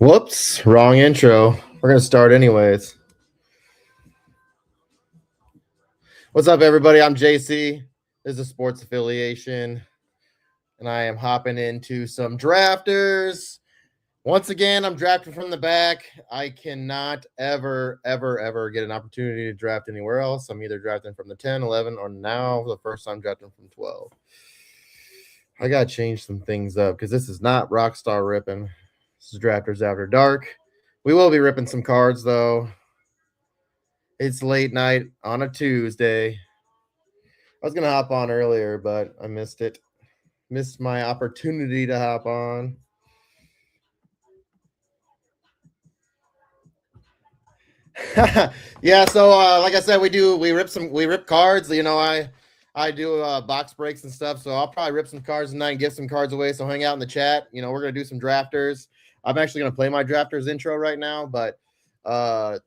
Whoops, wrong intro. We're going to start anyways. What's up, everybody? I'm JC. This is Sports Affiliation, and I am hopping into some drafters. Once again, I'm drafting from the back. I cannot ever get an opportunity to draft anywhere else. I'm either drafting from the 10, 11, or now the first time drafting from 12. I got to change some things up because this is not Rockstar ripping. This is Drafters After Dark. We will be ripping some cards, though. It's late night on a Tuesday. I was going to hop on earlier, but I missed it. Missed my opportunity to hop on. Yeah, so like I said, we rip cards. You know, I do box breaks and stuff, so I'll probably rip some cards tonight and give some cards away. So hang out in the chat. You know, we're going to do some drafters. I'm actually going to play my drafters intro right now, but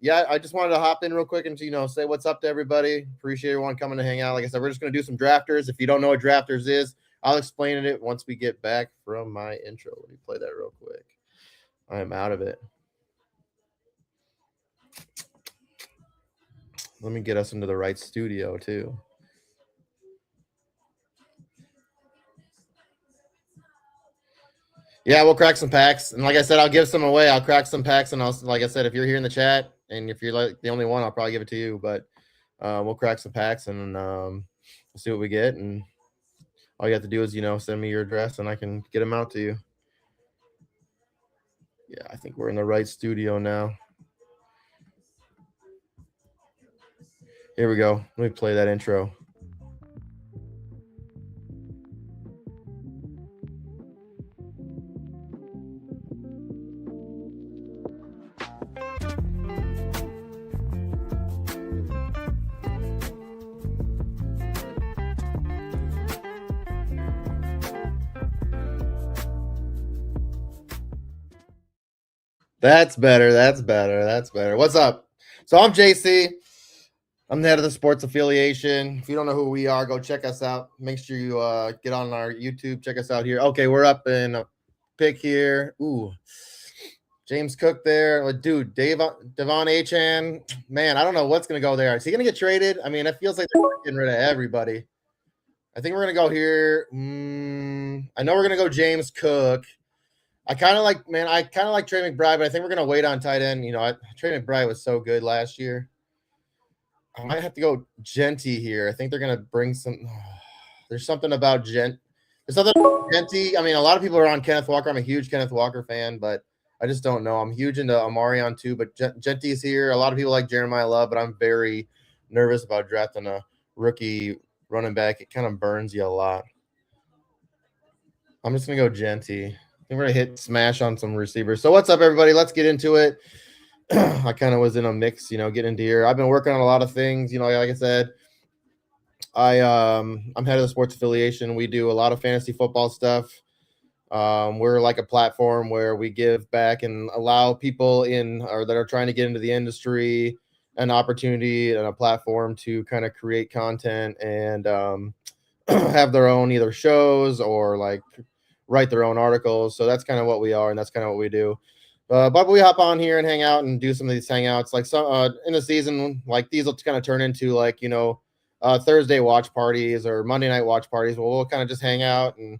yeah, I just wanted to hop in real quick and, you know, say what's up to everybody. Appreciate everyone coming to hang out. Like I said, we're just going to do some drafters. If you don't know what drafters is, I'll explain it once we get back from my intro. Let me play that real quick. I am out of it. Let me get us into the right studio too. Yeah, we'll crack some packs. And like I said, I'll give some away. I'll crack some packs. And like I said, if you're here in the chat and if you're like the only one, I'll probably give it to you. But we'll crack some packs and we'll see what we get. And all you have to do is, you know, send me your address and I can get them out to you. Yeah, I think we're in the right studio now. Here we go. Let me play that intro. That's better. That's better. That's better. What's up? So I'm JC. I'm the head of the Sports Affiliation. If you don't know who we are, go check us out. Make sure you get on our YouTube. Check us out here. Okay, we're up in a pick here. Ooh, James Cook there. Dude, Devon Achan. Man, I don't know what's going to go there. Is he going to get traded? I mean, it feels like they're getting rid of everybody. I think we're going to go here. I know we're going to go James Cook. I kind of like Trey McBride, but I think we're going to wait on tight end. You know, Trey McBride was so good last year. I might have to go Genty here. I think they're going to bring some. There's something about There's something about Genty. I mean, a lot of people are on Kenneth Walker. I'm a huge Kenneth Walker fan, but I just don't know. I'm huge into Amarion too, but Genty's here. A lot of people like Jeremiah Love, but I'm very nervous about drafting a rookie running back. It kind of burns you a lot. I'm just going to go Genty. I think we're going to hit smash on some receivers. So what's up, everybody? Let's get into it. I kind of was in a mix, you know, getting into here. I've been working on a lot of things, you know, like I said, I'm head of the Sports Affiliation. We do a lot of fantasy football stuff. We're like a platform where we give back and allow people that are trying to get into the industry an opportunity and a platform to kind of create content and have their own either shows or like write their own articles. So that's kind of what we are, and that's kind of what we do. But we hop on here and hang out and do some of these hangouts. Like some in the season, like these will kind of turn into like, you know, Thursday watch parties or Monday night watch parties. We'll kind of just hang out and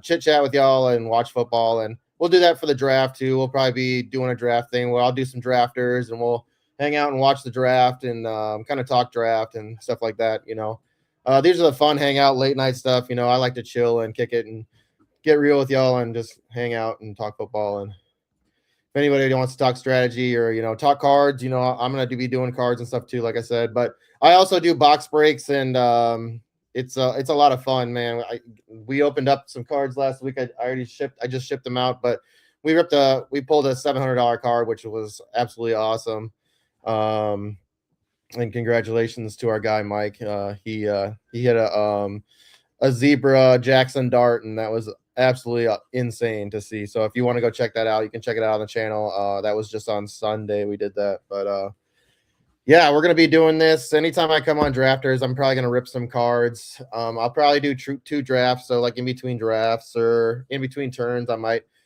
chit chat with y'all and watch football. And we'll do that for the draft too. We'll probably be doing a draft thing where I'll do some drafters and we'll hang out and watch the draft and kind of talk draft and stuff like that. You know, these are the fun hangout late night stuff. You know, I like to chill and kick it and get real with y'all and just hang out and talk football. And if anybody wants to talk strategy or, you know, talk cards, you know, I'm going to be doing cards and stuff too, like I said. But I also do box breaks, and it's a lot of fun, man. We opened up some cards last week. I just shipped them out, but we pulled a $700 card, which was absolutely awesome. And congratulations to our guy Mike. He hit a zebra Jackson dart, and that was absolutely insane to see. So if you want to go check that out, you can check it out on the channel. That was just on Sunday we did that. But yeah, we're going to be doing this. Anytime I come on drafters, I'm probably going to rip some cards. I'll probably do two drafts. So like in between drafts or in between turns, I might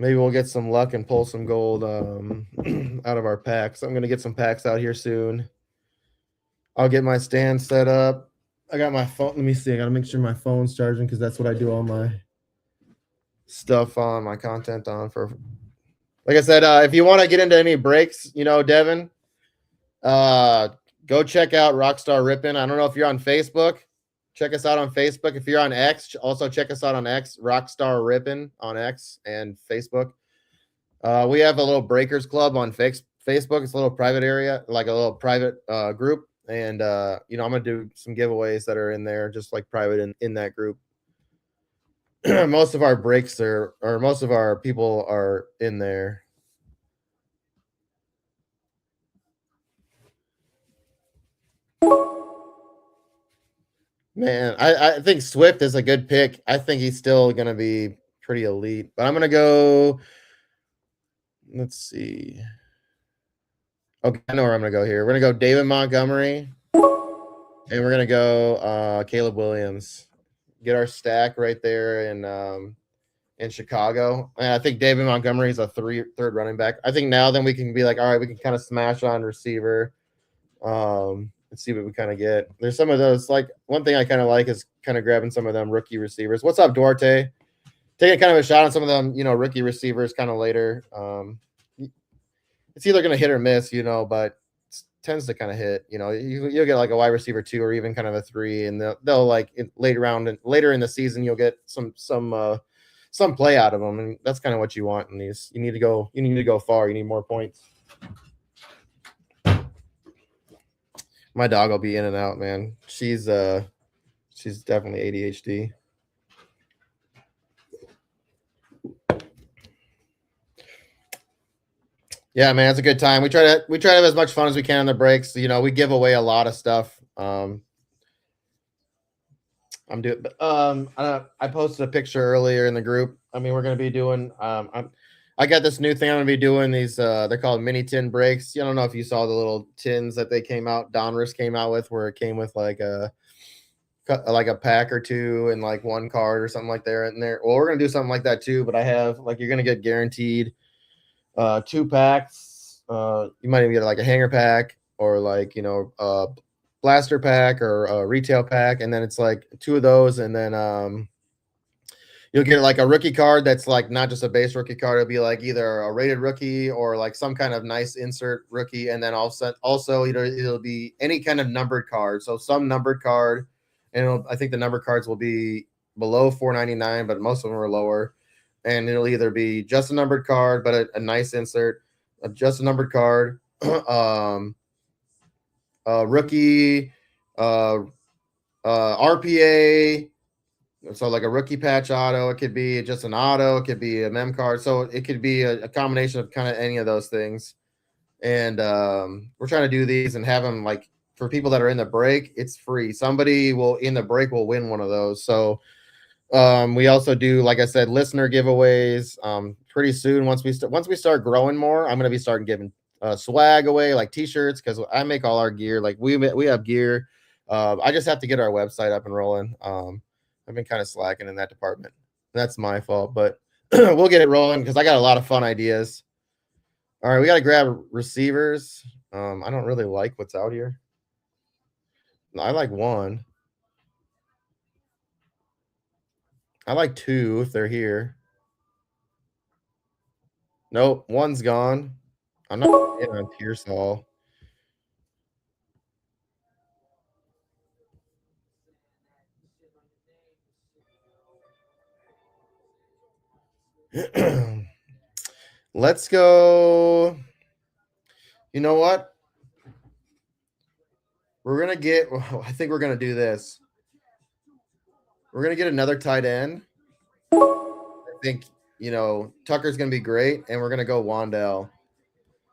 Maybe we'll get some luck and pull some gold out of our packs. I'm gonna get some packs out here soon. I'll get my stand set up. I got my phone. Let me see. I gotta make sure my phone's charging because that's what I do all my stuff on, my content on. For like I said, if you want to get into any breaks, Devin, go check out Rockstar Rippin'. I don't know if you're on Facebook. Check us out on Facebook. If you're on X, also check us out on X, Rockstar Rippin' on X and Facebook. We have a little Breakers Club on Facebook. It's a little private area, like a little private group. And, I'm going to do some giveaways that are in there, just like private in that group. Most of our breaks or most of our people are in there. Man, I think Swift is a good pick. I think he's still going to be pretty elite. But I'm going to go. Let's see. Okay, I know where I'm going to go here. We're going to go David Montgomery. And we're going to go Caleb Williams. Get our stack right there in Chicago. And I think David Montgomery is a third running back. I think now then we can be like, all right, we can kind of smash on receiver. And see what we kind of get. There's some of those, like one thing I kind of like is kind of grabbing some of them rookie receivers. What's up, Duarte? Taking kind of a shot on some of them, rookie receivers kind of later. It's either going to hit or miss, but it tends to kind of hit. You'll get like a wide receiver 2 or even kind of a 3, and they'll like later in the season you'll get some play out of them, and that's kind of what you want in these. You need to go far. You need more points. My dog will be in and out, man. She's definitely ADHD. Yeah, man, it's a good time. We try to have as much fun as we can on the breaks. We give away a lot of stuff. I posted a picture earlier in the group. I mean, we're gonna be doing. I got this new thing I'm gonna be doing. These they're called mini tin breaks. I don't know if you saw the little tins that they came out. Donruss came out with, where it came with like a pack or 2 and like 1 card or something like there in there. Well, we're gonna do something like that too. But I have like you're gonna get guaranteed 2 packs. You might even get like a hanger pack or like a blaster pack or a retail pack, and then it's like 2 of those, and then you'll get like a rookie card that's like not just a base rookie card. It'll be like either a rated rookie or like some kind of nice insert rookie, and then also it'll be any kind of numbered card. So some numbered card, and I think the numbered cards will be below $4.99, but most of them are lower. And it'll either be just a numbered card, but a nice insert, just a numbered card, rookie, RPA. So like a rookie patch auto, it could be just an auto, it could be a mem card. So it could be a combination of kind of any of those things. And we're trying to do these and have them like for people that are in the break, it's free. Somebody in the break will win one of those. So we also do, like I said, listener giveaways. Pretty soon, once we start growing more, I'm gonna be starting giving swag away, like t-shirts, because I make all our gear. Like we have gear. I just have to get our website up and rolling. I've been kind of slacking in that department. That's my fault, but we'll get it rolling because I got a lot of fun ideas. All right, we got to grab receivers. I don't really like what's out here. I like 1. I like 2 if they're here. Nope, 1's gone. I'm not in on Pearsall. Let's go. You know what? We're gonna get. I think we're gonna do this. We're gonna get another tight end. I think Tucker's gonna be great, and we're gonna go Wandell.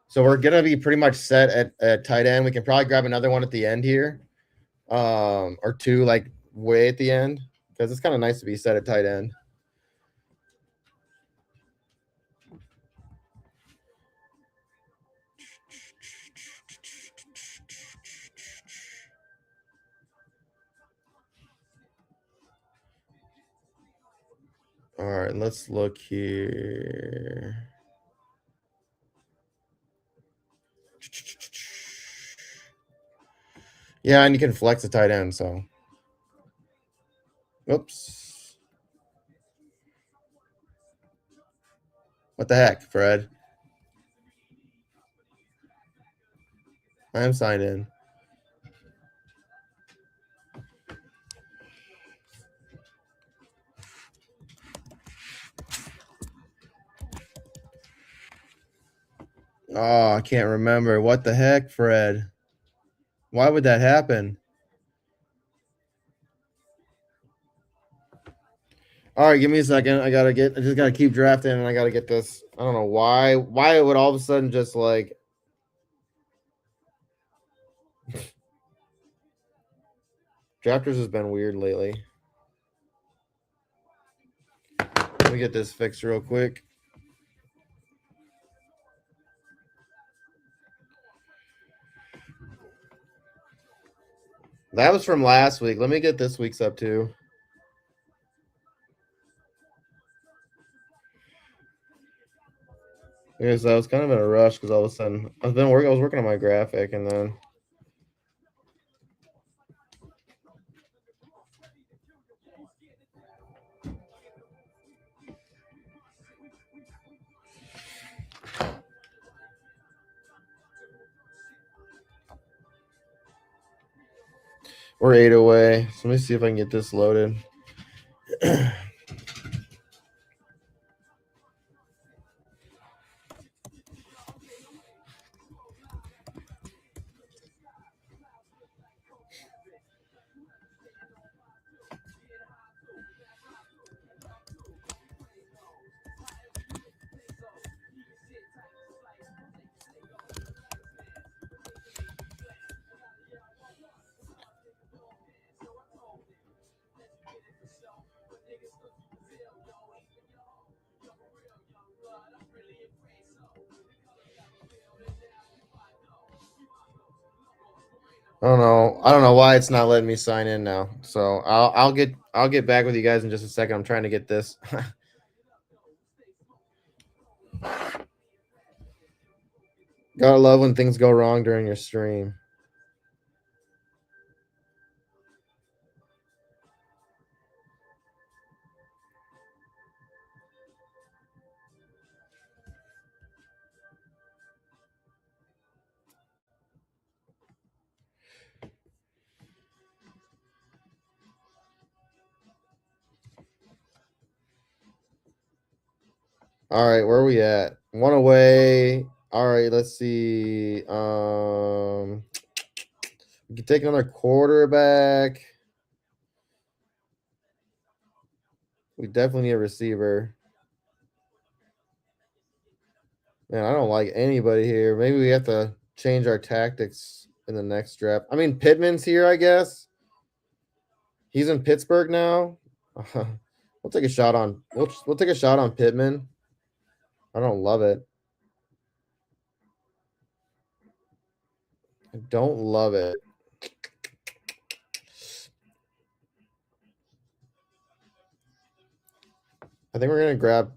So we're gonna be pretty much set at tight end. We can probably grab another one at the end here, or 2 like way at the end, because it's kind of nice to be set at tight end. All right, let's look here. Yeah, and you can flex a tight end, so. Oops. What the heck, Fred? I am signed in. Oh, I can't remember. What the heck, Fred? Why would that happen? All right, give me a second. I just gotta keep drafting, and I gotta get this. I don't know why it would all of a sudden just like. Drafters has been weird lately. Let me get this fixed real quick. That was from last week. Let me get this week's up too. Because I was kind of in a rush because all of a sudden I was working on my graphic and then we're 8 away. So let me see if I can get this loaded. I don't know why it's not letting me sign in now. So I'll get back with you guys in just a second. I'm trying to get this. Gotta love when things go wrong during your stream. All right, where are we at? One away. All right, let's see. We can take another quarterback. We definitely need a receiver. Man, I don't like anybody here. Maybe we have to change our tactics in the next draft. I mean, Pittman's here, I guess. He's in Pittsburgh now. We'll take a shot on. We'll take a shot on Pittman. I don't love it. I don't love it. I think we're gonna grab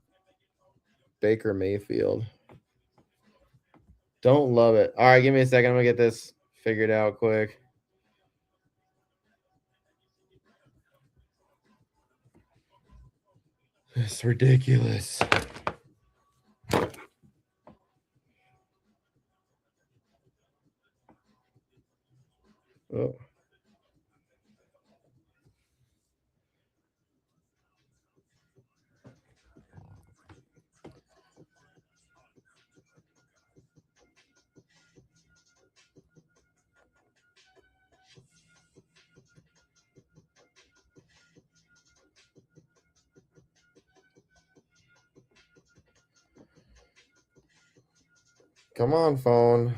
Baker Mayfield. Don't love it. All right, give me a second. I'm gonna get this figured out quick. It's ridiculous. Oh. Come on, phone.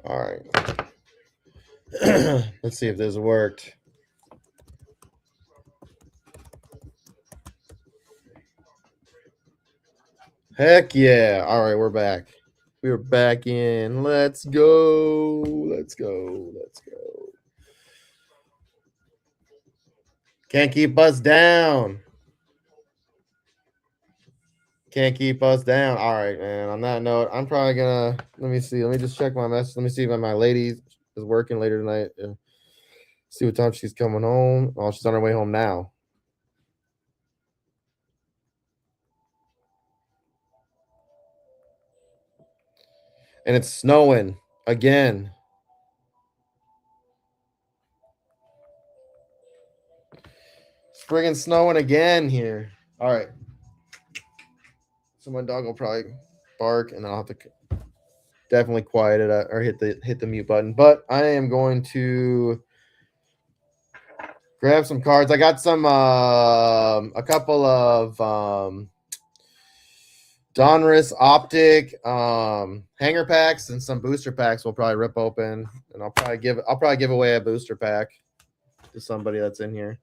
All right. Let's see if this worked. Heck yeah. All right, we're back. We're back in. Let's go. Let's go. Let's go. Can't keep us down. Can't keep us down. All right, man. On that note, I'm probably gonna let me see. Let me just check my message. Let me see if my lady is working later tonight. See what time she's coming home. Oh, she's on her way home now. And it's snowing again. It's friggin' snowing again here. All right. So my dog will probably bark, and then I'll have to definitely quiet it or hit the mute button. But I am going to grab some cards. I got some a couple of Donruss Optic hanger packs and some booster packs we'll probably rip open, and I'll probably give away a booster pack to somebody that's in here.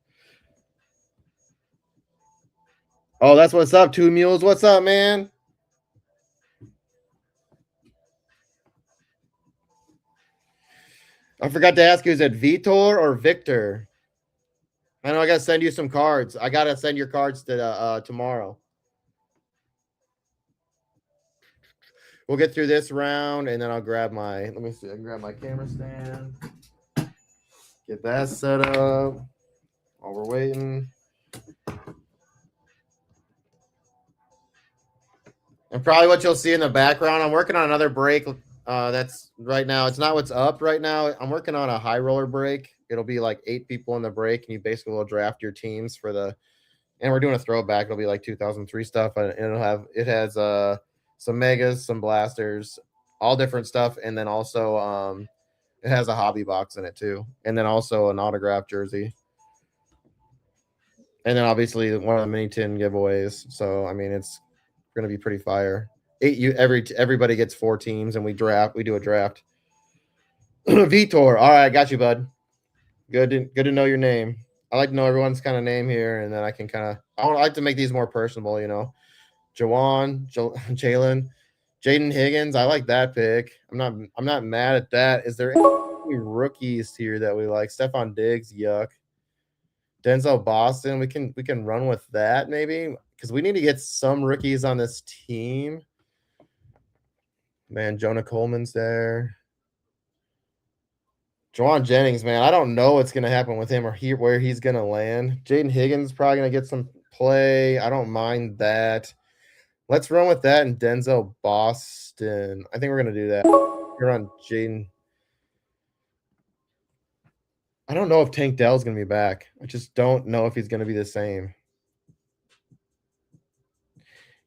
Oh, that's what's up, Two Mules. What's up, man? I forgot to ask you, is it Vitor or Victor? I know I gotta send you some cards. I gotta send your cards to tomorrow. We'll get through this round, and then I'll grab my. Let me see. I can grab my camera stand. Get that set up while we're waiting. And probably what you'll see in the background, I'm working on another break. That's right now. It's not what's up right now. I'm working on a high roller break. It'll be like 8 people in the break, and you basically will draft your teams for the. And we're doing a throwback. It'll be like 2003 stuff, and it has some megas, some blasters, all different stuff, and then also it has a hobby box in it too, and then also an autographed jersey, and then obviously one of the mini tin giveaways. So I mean, it's gonna be pretty fire. Everybody gets 4 teams, and we do a draft. Vitor, all right, got you, bud. Good to know your name. I like to know everyone's kind of name here, and then I can I would like to make these more personable, you know. Jawan, Jalen, Jaden Higgins. I like that pick. I'm not mad at that. Is there any rookies here that we like? Stephon Diggs, yuck. Denzel Boston. We can run with that maybe, because we need to get some rookies on this team. Man, Jonah Coleman's there. Juwan Jennings, man, I don't know what's gonna happen with him or where he's gonna land. Jaden Higgins probably gonna get some play. I don't mind that. Let's run with that and Denzel Boston. I think we're gonna do that. You're on Jaden. I don't know if Tank Dell's gonna be back. I just don't know if he's gonna be the same.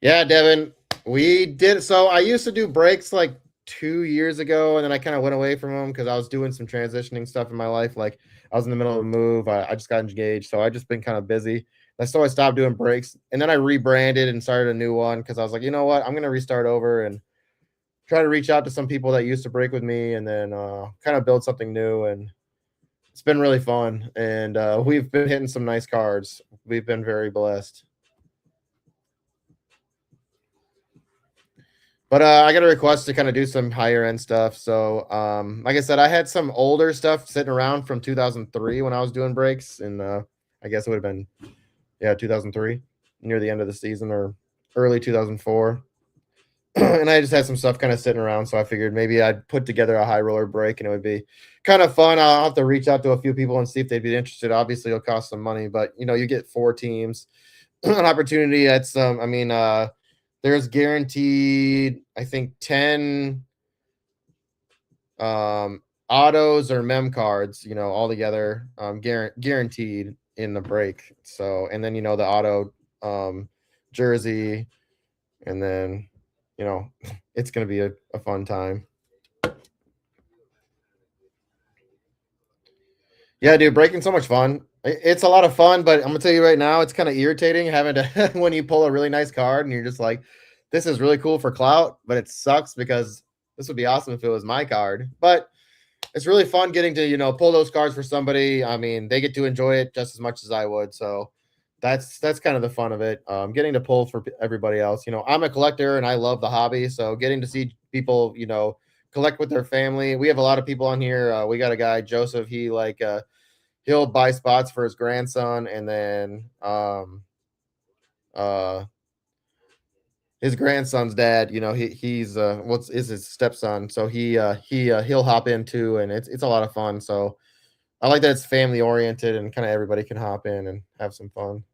Yeah, Devin, we did. So I used to do breaks like 2 years ago, and then I kind of went away from them because I was doing some transitioning stuff in my life. Like I was in the middle of a move. I just got engaged, so I just been kind of busy. So I stopped doing breaks, and then I rebranded and started a new one because I was like, you know what, I'm gonna restart over and try to reach out to some people that used to break with me, and then kind of build something new. And it's been really fun, and we've been hitting some nice cards. We've been very blessed. But I got a request to kind of do some higher end stuff. So, like I said, I had some older stuff sitting around from 2003 when I was doing breaks, and I guess it would have been 2003, near the end of the season or early 2004. And I just had some stuff kind of sitting around, so I figured maybe I'd put together a high roller break, and it would be kind of fun. I'll have to reach out to a few people and see if they'd be interested. Obviously, it'll cost some money, but you get 4 teams, an opportunity at some. I mean, there's guaranteed, I think, 10 autos or mem cards, all together, guaranteed in the break. So, and then the auto jersey, and then it's gonna be a fun time. Yeah, dude, breaking so much fun. It's a lot of fun, but I'm gonna tell you right now, it's kind of irritating having to when you pull a really nice card and you're just like, this is really cool for clout, but it sucks because this would be awesome if it was my card. But it's really fun getting to pull those cards for somebody. I mean, they get to enjoy it just as much as I would. So that's kind of the fun of it. Getting to pull for everybody else. I'm a collector and I love the hobby, so getting to see people, collect with their family. We have a lot of people on here. We got a guy, Joseph. He like he'll buy spots for his grandson, and then uh his grandson's dad, he's what's is his stepson, so he'll hop in too, and it's a lot of fun. So I like that it's family oriented and kind of everybody can hop in and have some fun.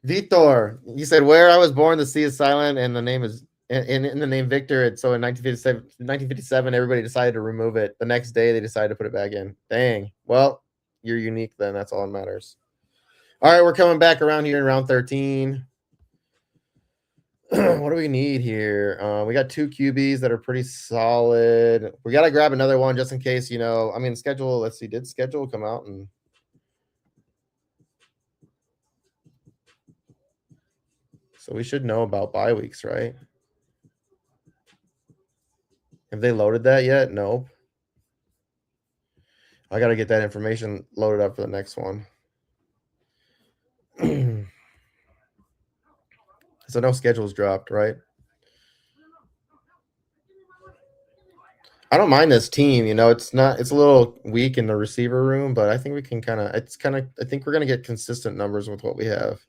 Vitor, he said, "Where I was born, the C is silent, and the name is in the name Victor." So in 1957, everybody decided to remove it. The next day, they decided to put it back in. Dang. Well, you're unique then. That's all that matters. All right, we're coming back around here in round 13. What do we need here? We got two QBs that are pretty solid. We got to grab another one just in case, I mean, schedule. Let's see. Did schedule come out? And so we should know about bye weeks, right? Have they loaded that yet? Nope. I got to get that information loaded up for the next one. So no schedules dropped, right? I don't mind this team. It's not. It's a little weak in the receiver room, but I think we can kind of. It's kind of. I think we're gonna get consistent numbers with what we have.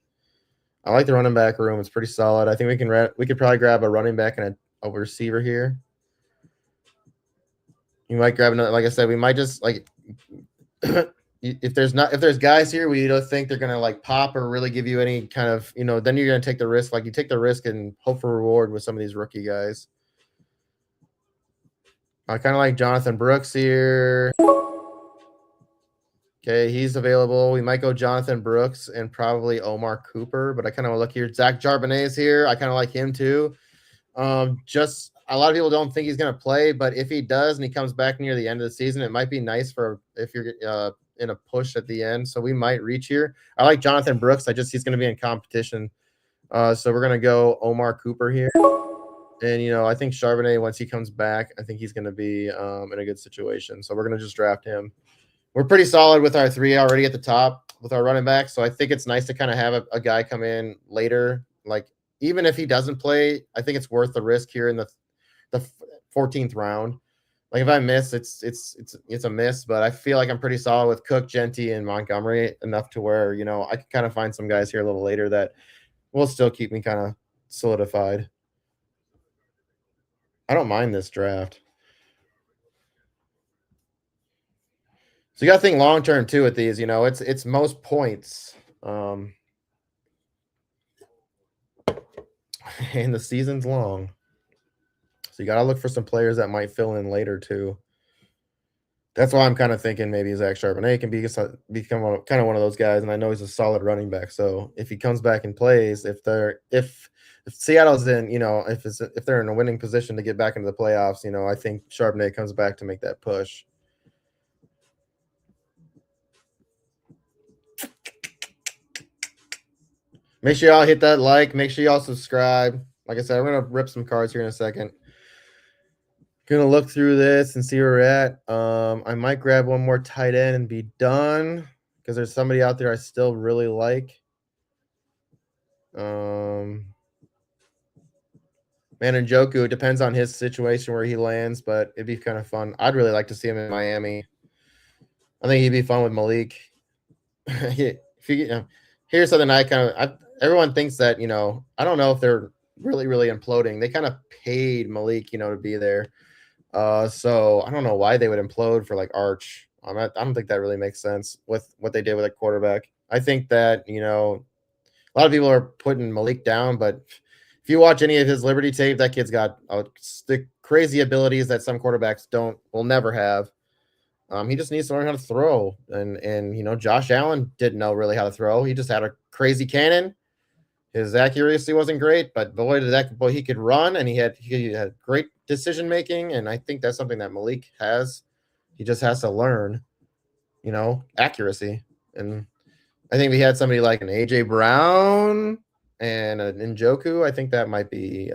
I like the running back room. It's pretty solid. I think we can. We could probably grab a running back and a receiver here. You might grab another. Like I said, we might just like. If there's guys here we don't think they're gonna like pop or really give you any kind of then you're gonna take the risk. Like you take the risk and hope for reward with some of these rookie guys. I kind of like Jonathan Brooks here. Okay, he's available. We might go Jonathan Brooks and probably Omar Cooper, but I kind of look here. Zach Charbonnet is here. I kind of like him too. Just a lot of people don't think he's going to play, but if he does and he comes back near the end of the season, it might be nice for if you're in a push at the end. So we might reach here. I like Jonathan Brooks. He's going to be in competition. So we're going to go Omar Cooper here. And, I think Charbonnet, once he comes back, I think he's going to be in a good situation. So we're going to just draft him. We're pretty solid with our three already at the top with our running back. So I think it's nice to kind of have a guy come in later. Like, even if he doesn't play, I think it's worth the risk here in the 14th round. Like if I miss, it's a miss, but I feel like I'm pretty solid with Cook, Genty, and Montgomery enough to where, I can kind of find some guys here a little later that will still keep me kind of solidified. I don't mind this draft. So you got to think long term too with these. It's most points, and the season's long. So you got to look for some players that might fill in later too. That's why I'm kind of thinking maybe Zach Charbonnet can become kind of one of those guys, and I know he's a solid running back. So if he comes back and plays, if Seattle's in, if they're in a winning position to get back into the playoffs, I think Charbonnet comes back to make that push. Make sure y'all hit that like. Make sure y'all subscribe. Like I said, I'm going to rip some cards here in a second. Going to look through this and see where we're at. I might grab one more tight end and be done because there's somebody out there I still really like. Njoku, it depends on his situation where he lands, but it'd be kind of fun. I'd really like to see him in Miami. I think he'd be fun with Malik. Here's something everyone thinks that, I don't know if they're really, really imploding. They kind of paid Malik, to be there. So I don't know why they would implode for like Arch. I don't think that really makes sense with what they did with a quarterback. I think that, a lot of people are putting Malik down, but if you watch any of his Liberty tape, that kid's got the crazy abilities that some quarterbacks will never have. He just needs to learn how to throw. And Josh Allen didn't know really how to throw. He just had a crazy cannon. His accuracy wasn't great, but boy, he could run, and he had great decision making. And I think that's something that Malik has. He just has to learn, accuracy. And I think we had somebody like an AJ Brown. and Njoku. I think that might be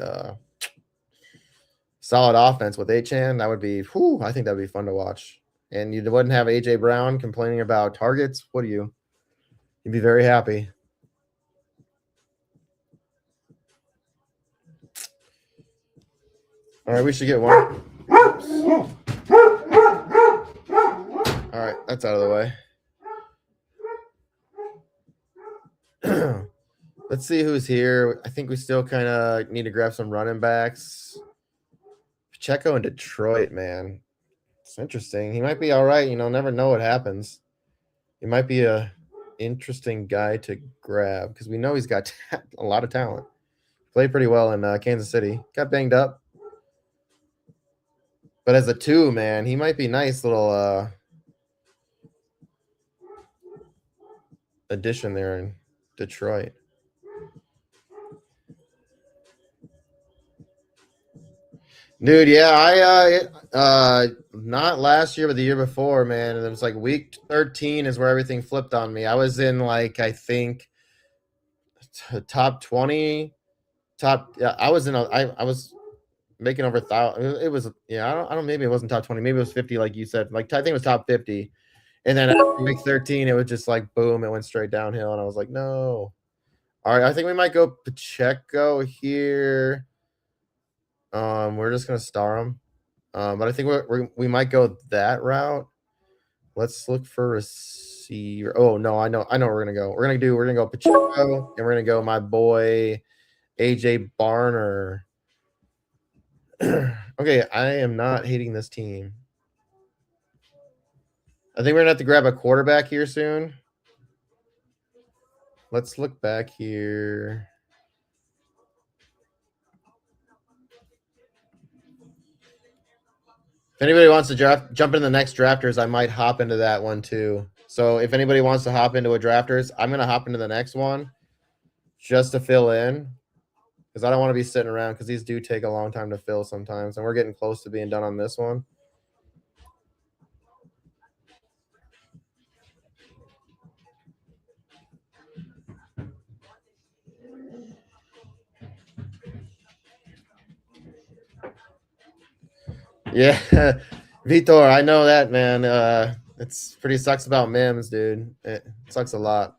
solid offense with Achan. That would be, whew, I think that would be fun to watch. And you wouldn't have AJ Brown complaining about targets. What do you? You'd be very happy. All right, we should get one. All right, that's out of the way. Let's see who's here. I think we still kind of need to grab some running backs. Pacheco in Detroit, man. It's interesting. He might be all right. Never know what happens. He might be a interesting guy to grab because we know he's got a lot of talent. Played pretty well in Kansas City. Got banged up. But as a 2, man, he might be nice little addition there in Detroit. Dude, yeah, I not last year, but the year before, man. And it was like week 13 is where everything flipped on me. I was in like, I think top 20, I was making over 1,000. It was, yeah, I don't, maybe it wasn't top 20, maybe it was 50, like you said. Like, I think it was top 50. And then after week 13, it was just like boom, it went straight downhill. And I was like, no. All right, I think we might go Pacheco here. We're just gonna star him. But I think we might go that route. Let's look for receiver. Oh no, I know where we're gonna go. We're gonna go Pacheco, and we're gonna go my boy AJ Barner. Okay, I am not hating this team. I think we're gonna have to grab a quarterback here soon. Let's look back here. If anybody wants to jump into the next drafters, I might hop into that one too. So if anybody wants to hop into a drafters, I'm gonna hop into the next one just to fill in because I don't want to be sitting around because these do take a long time to fill sometimes, and we're getting close to being done on this one. Yeah, Vitor, I know that, man. It's pretty sucks about Mims, dude. It sucks a lot.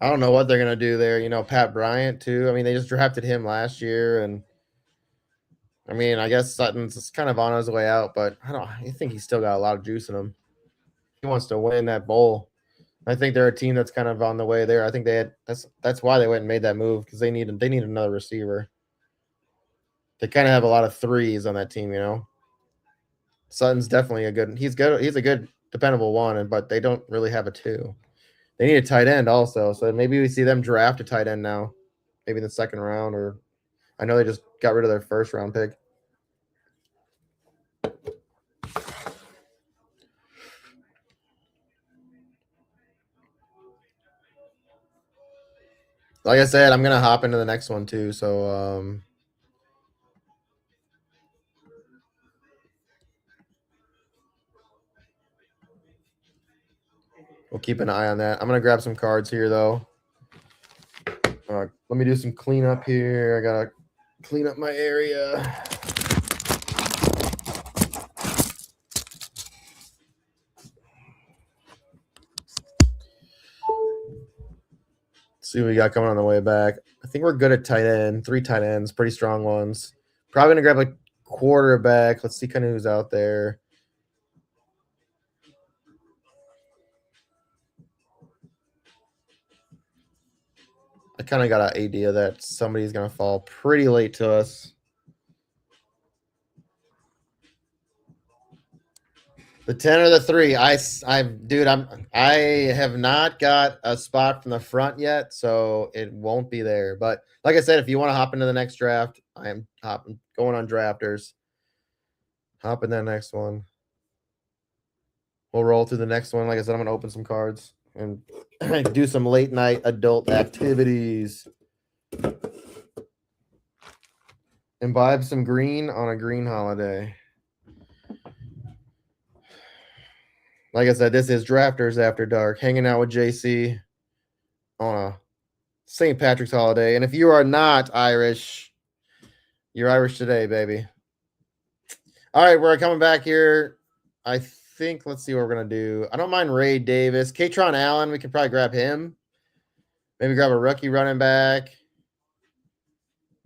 I don't know what they're gonna do there. Pat Bryant too. I mean, they just drafted him last year, and I mean, I guess Sutton's kind of on his way out, but I think he's still got a lot of juice in him. He wants to win that bowl. I think they're a team that's kind of on the way there. I think that's why they went and made that move because they need another receiver. They kind of have a lot of threes on that team. Sutton's definitely he's a good dependable one, but they don't really have a 2. They need a tight end also, so maybe we see them draft a tight end now, maybe in the second round, or I know they just got rid of their first round pick. Like I said, I'm gonna hop into the next one too. So we'll keep an eye on that. I'm gonna grab some cards here though. Let me do some cleanup here. I gotta clean up my area. Let's see what we got coming on the way back. I think we're good at tight end. 3 tight ends, pretty strong ones. Probably gonna grab a quarterback. Let's see kind of who's out there. I kind of got an idea that somebody's gonna fall pretty late to us. The 10 or the 3. I have not got a spot from the front yet, so it won't be there. But like I said, if you want to hop into the next draft, I am going on drafters. Hop in that next one. We'll roll through the next one. Like I said, I'm gonna open some cards and do some late night adult activities. Imbibe some green on a green holiday. Like I said, this is Drafters After Dark, hanging out with JC on a St. Patrick's holiday. And if you are not Irish, you're Irish today, baby. All right, we're coming back here. I think, let's see what we're going to do. I don't mind Ray Davis. Katron Allen, we could probably grab him. Maybe grab a rookie running back.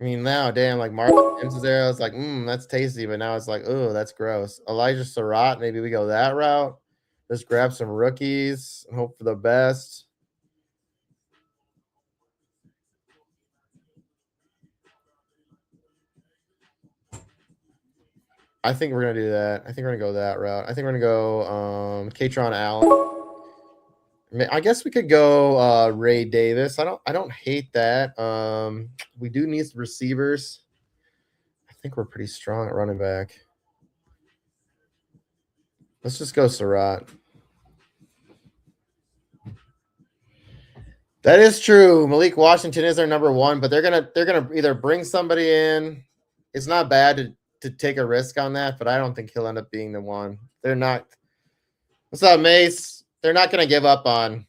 I mean, now, damn, like Marlon Mims is there. I was like, that's tasty. But now it's like, oh, that's gross. Elijah Surratt, maybe we go that route. Just grab some rookies and hope for the best. I think we're gonna do that. I think we're gonna go that route. I think we're gonna go Katron Allen. I guess we could go Ray Davis. I don't hate that. We do need some receivers. I think we're pretty strong at running back. Let's just go Surratt. That is true. Malik Washington is our number one, but they're gonna either bring somebody in. It's not bad to take a risk on that, but I don't think he'll end up being the one. They're not. What's up, Mace? They're not gonna give up on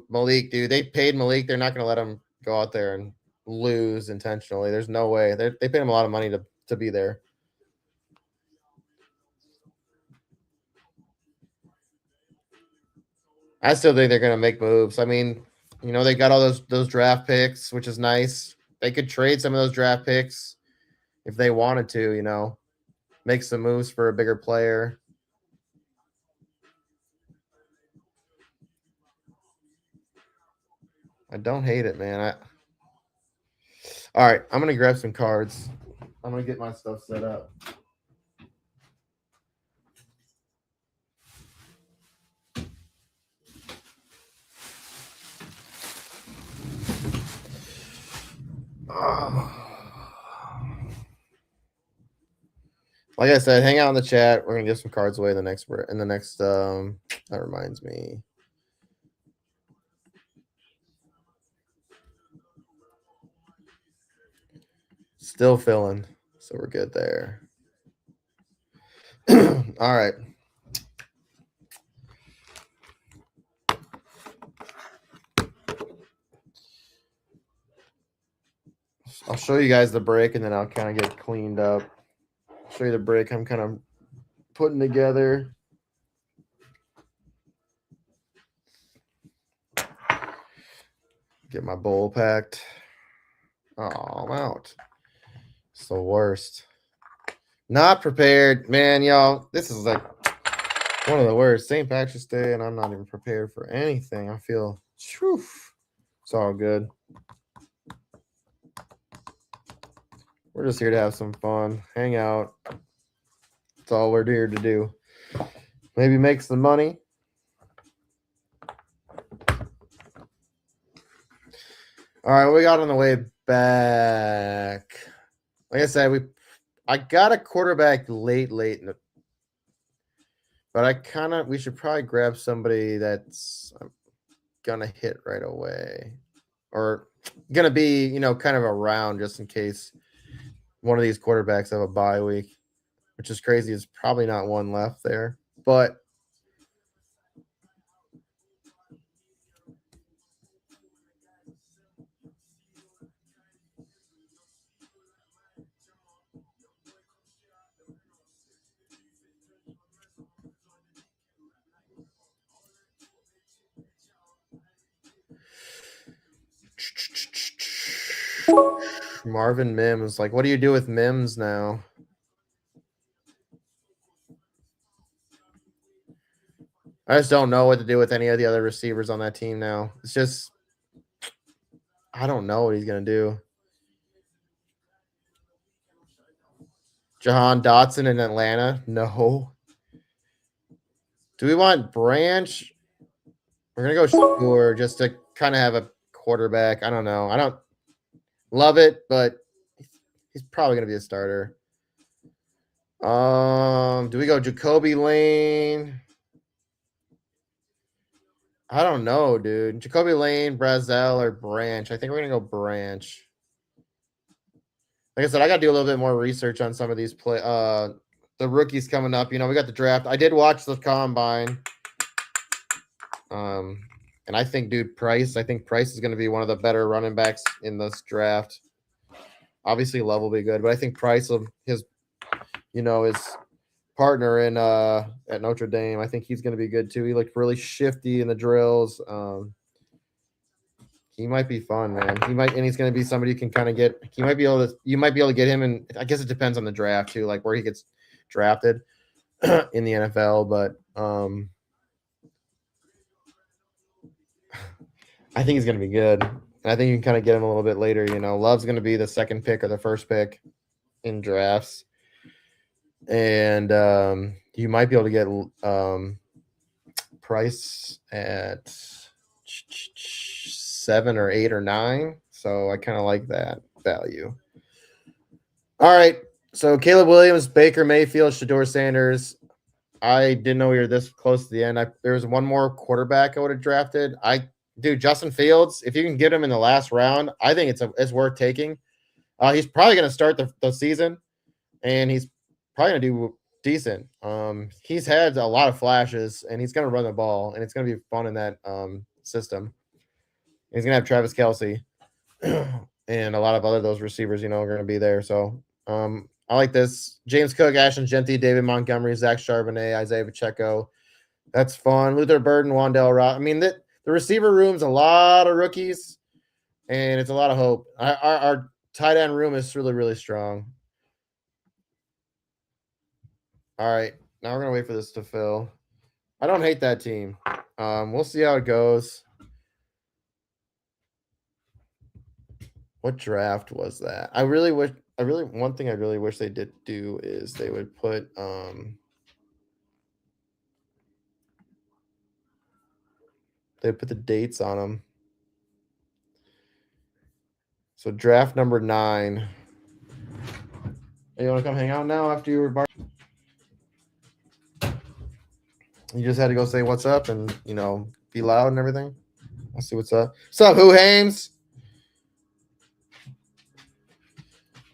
Malik, dude. They paid Malik. They're not gonna let him go out there and lose intentionally. There's no way. They paid him a lot of money to be there. I still think they're gonna make moves. I mean, they got all those draft picks, which is nice. They could trade some of those draft picks if they wanted to, make some moves for a bigger player. I don't hate it, man. All right, I'm going to grab some cards. I'm going to get my stuff set up. Like I said, hang out in the chat. We're going to give some cards away in the next that reminds me. Still filling, so we're good there. All right. I'll show you guys the break, and then I'll kind of get cleaned up. Show you the break I'm kind of putting together. Get my bowl packed. Oh, I'm out. It's the worst. Not prepared. Man, y'all, this is like one of the worst. St. Patrick's Day, and I'm not even prepared for anything. I feel, whew, it's all good. We're just here to have some fun, hang out. That's all we're here to do. Maybe make some money. All right, what we got on the way back? Like I said, I got a quarterback late but we should probably grab somebody that's gonna hit right away, or gonna be, kind of around just in case one of these quarterbacks have a bye week, which is crazy. There's probably not one left there, but Marvin Mims. Like, what do you do with Mims now? I just don't know what to do with any of the other receivers on that team now. It's just, I don't know what he's going to do. Jahan Dotson in Atlanta? No. Do we want Branch? We're going to go Shakur just to kind of have a quarterback. I don't know. I don't love it, but he's probably going to be a starter. Do we go Jacoby Lane? I don't know, dude. Jacoby Lane, Brazel, or Branch. I think we're going to go Branch. Like I said, I got to do a little bit more research on some of these the rookies coming up. We got the draft. I did watch the combine. And I think, dude, Price is going to be one of the better running backs in this draft. Obviously, Love will be good, but I think Price will his partner in at Notre Dame. I think he's going to be good too. He looked really shifty in the drills. He might be fun, man. He's going to be somebody you can kind of get. You might be able to get him, and I guess it depends on the draft too, like where he gets drafted in the NFL. But I think he's going to be good, and I think you can kind of get him a little bit later. Love's going to be the second pick or the first pick in drafts, and you might be able to get Price at 7 or 8 or 9. So I kind of like that value. All right. So Caleb Williams, Baker Mayfield, Shador Sanders. I didn't know we were this close to the end. There was one more quarterback I would have drafted. Justin Fields, if you can get him in the last round, I think it's worth taking. He's probably going to start the season, and he's probably going to do decent. He's had a lot of flashes, and he's going to run the ball, and it's going to be fun in that system. He's going to have Travis Kelce and a lot of other those receivers, are going to be there. So I like this. James Cook, Ashton Genty, David Montgomery, Zach Charbonnet, Isaiah Pacheco. That's fun. Luther Burden, Wandale Ross. I mean, the receiver room's a lot of rookies, and it's a lot of hope. Our tight end room is really, really strong. All right. Now we're going to wait for this to fill. I don't hate that team. We'll see how it goes. What draft was that? One thing I really wish they did do is they would put the dates on them. So draft number 9. Hey, you want to come hang out now after you were You just had to go say what's up and be loud and everything. I'll see what's up. What's up, Who Hames?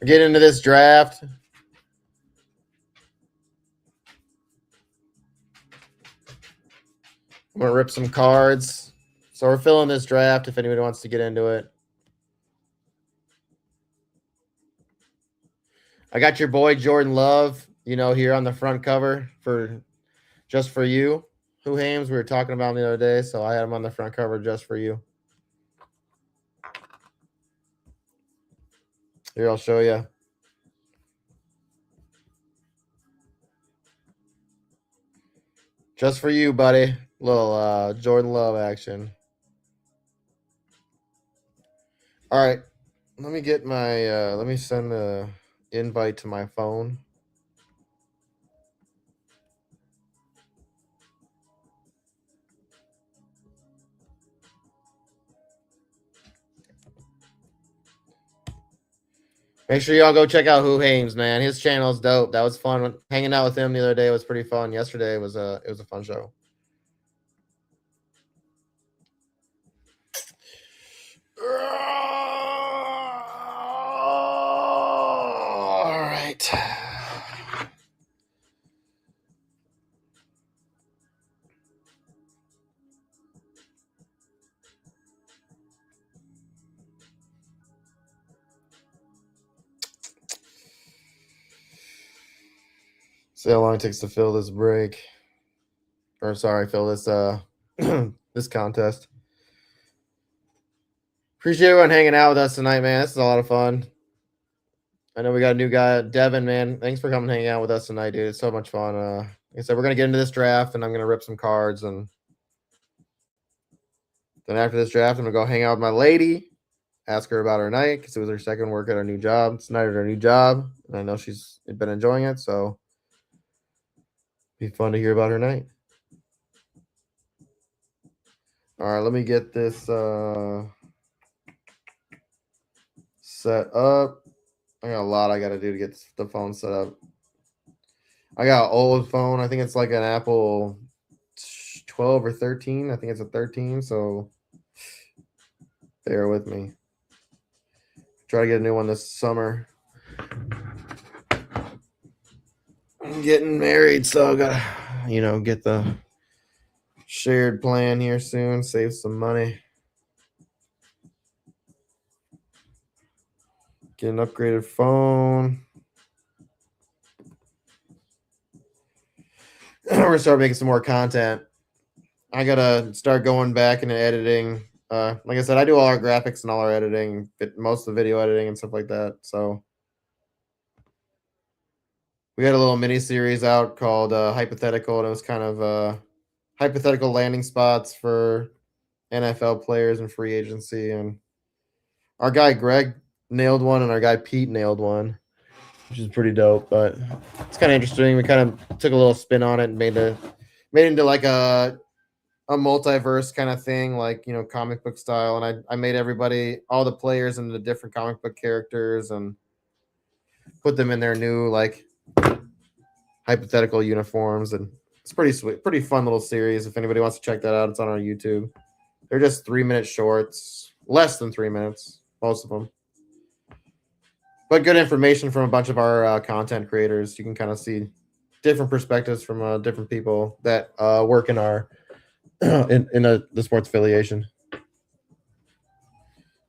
We're getting into this draft. I'm gonna rip some cards. So we're filling this draft if anybody wants to get into it. I got your boy Jordan Love, here on the front cover just for you. Who Hames, we were talking about him the other day, so I had him on the front cover just for you. Here, I'll show you. Just for you, buddy. Little Jordan Love action. All right. Let me get my let me send the invite to my phone. Make sure y'all go check out Who Hames, man. His channel is dope. That was fun. Hanging out with him the other day was pretty fun. Yesterday was a fun show. All right. See how long it takes to fill this break. Or sorry, fill this this contest. Appreciate everyone hanging out with us tonight, man. This is a lot of fun. I know we got a new guy, Devin, man. Thanks for coming and hanging out with us tonight, dude. It's so much fun. Like I said, we're gonna get into this draft, and I'm gonna rip some cards, and then after this draft, I'm gonna go hang out with my lady, ask her about her night because it was her second work at her new job. It's night at her new job, and I know she's been enjoying it, so it'd be fun to hear about her night. All right, let me get this set up. I got a lot I got to do to get the phone set up. I got an old phone. I think it's like an Apple 12 or 13. I think it's a 13, so bear with me. Try to get a new one this summer. I'm getting married, so I gotta, get the shared plan here soon. Save some money. Get an upgraded phone. We're gonna start making some more content. I gotta start going back into editing. Like I said, I do all our graphics and all our editing, most of the video editing and stuff like that. So we had a little mini series out called Hypothetical, and it was kind of hypothetical landing spots for NFL players and free agency. And our guy Greg nailed one, and our guy Pete nailed one, which is pretty dope. But it's kind of interesting. We kind of took a little spin on it and made it into like a multiverse kind of thing, like, you know, comic book style. And I made all the players into different comic book characters and put them in their new like hypothetical uniforms. And it's pretty sweet, pretty fun little series. If anybody wants to check that out, it's on our YouTube. They're just 3-minute shorts, less than 3 minutes, most of them. But good information from a bunch of our content creators. You can kind of see different perspectives from different people that work in our the sports affiliation.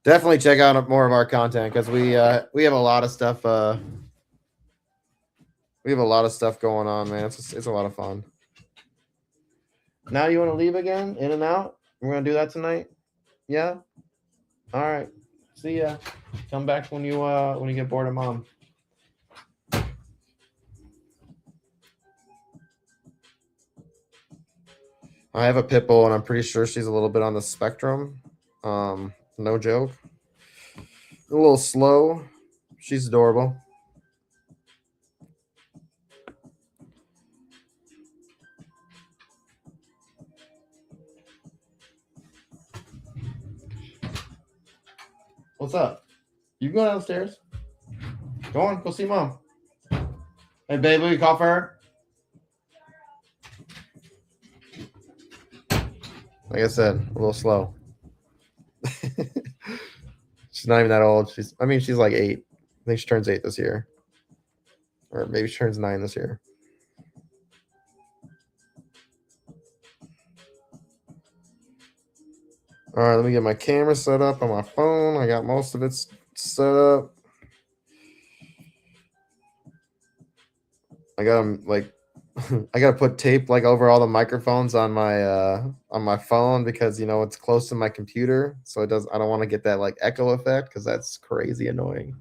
Definitely check out more of our content because we have a lot of stuff. We have a lot of stuff going on, man. It's a lot of fun. Now you want to leave again, in and out? We're gonna do that tonight. Yeah. All right. See ya. Come back when you get bored of mom. I have a pit bull, and I'm pretty sure she's a little bit on the spectrum. No joke. A little slow. She's adorable. What's up? You can go downstairs. Go on, go see mom. Hey, baby, you call for her? Like I said, a little slow. She's not even that old. She's like 8. I think she turns 8 this year. Or maybe she turns 9 this year. All right, let me get my camera set up on my phone. I got most of it set up. I got them like I gotta put tape like over all the microphones on my phone because, you know, it's close to my computer, so I don't want to get that like echo effect because that's crazy annoying.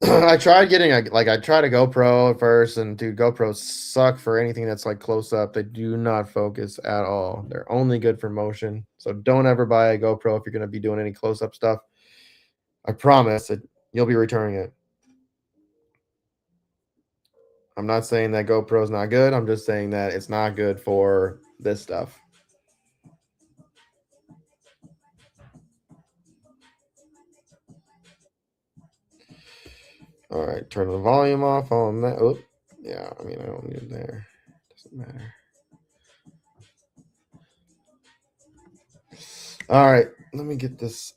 I tried getting I tried a GoPro at first, and dude, GoPros suck for anything that's like close up. They do not focus at all. They're only good for motion. So don't ever buy a GoPro if you're gonna be doing any close up stuff. I promise that you'll be returning it. I'm not saying that GoPro is not good. I'm just saying that it's not good for this stuff. All right, turn the volume off on that. Oh, yeah, I mean, I don't need it there. Doesn't matter. All right, let me get this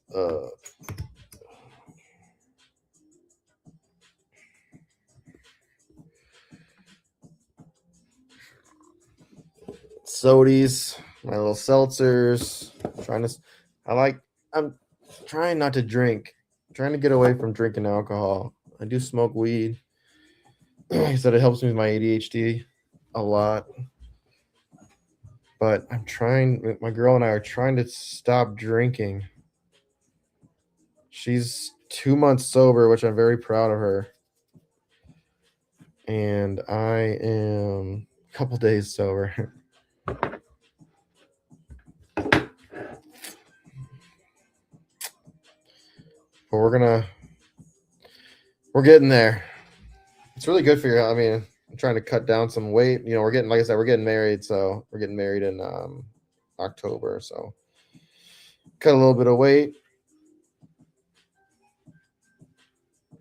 sodies, my little seltzers. I'm trying not to drink. I'm trying to get away from drinking alcohol. I do smoke weed. He said it helps me with my ADHD a lot. But my girl and I are trying to stop drinking. She's 2 months sober, which I'm very proud of her. And I am a couple days sober. But we're getting there. It's really good for you. I mean, I'm trying to cut down some weight. You know, like I said, we're getting married. So we're getting married in October. So cut a little bit of weight.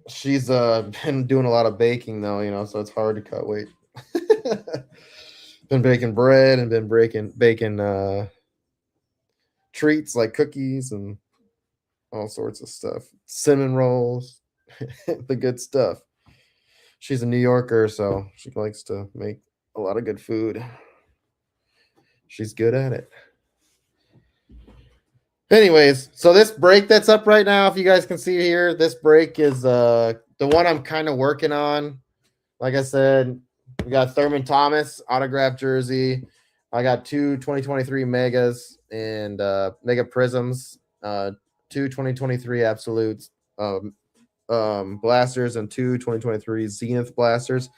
She's been doing a lot of baking though, you know, so it's hard to cut weight. Been baking bread and been baking treats like cookies and all sorts of stuff. Cinnamon rolls, the good stuff. She's a New Yorker, so she likes to make a lot of good food. She's good at it. Anyways, so this break that's up right now, if you guys can see here, this break is the one I'm kind of working on. Like I said, we got Thurman Thomas autographed jersey. I got two 2023 megas and mega prisms, two 2023 absolutes blasters, and two 2023 Zenith blasters.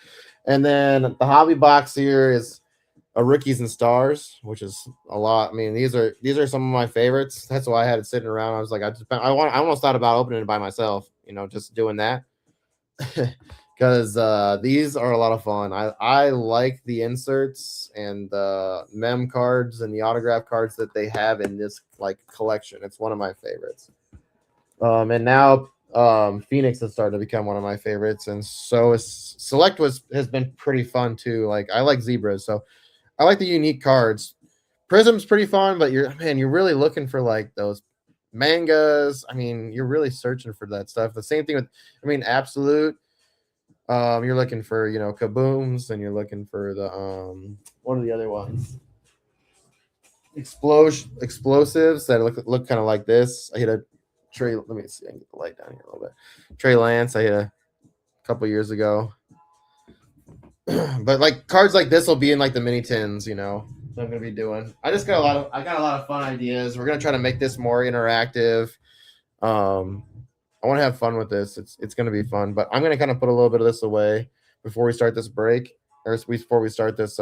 And then the hobby box here is a rookies and stars, which is a lot. I mean, these are some of my favorites. That's why I had it sitting around. I was like, I almost thought about opening it by myself, just doing that. Because these are a lot of fun. I like the inserts and the mem cards and the autograph cards that they have in this collection. It's one of my favorites. And now Phoenix is starting to become one of my favorites, and so is Select has been pretty fun too. Like I like zebras, so I like the unique cards. Prism's pretty fun, but you're really looking for those mangas. I mean, you're really searching for that stuff. The same thing with, Absolute. You're looking for, kabooms, and you're looking for the what are the other ones? Explosives that look kind of like this. I hit a Trey. Let me see. I can get the light down here a little bit. Trey Lance. I hit a couple years ago. But cards like this will be in the mini tins, that I'm gonna be doing. I got a lot of fun ideas. We're gonna try to make this more interactive. I want to have fun with this. It's gonna be fun, but I'm gonna kind of put a little bit of this away before we start this break, or before we start this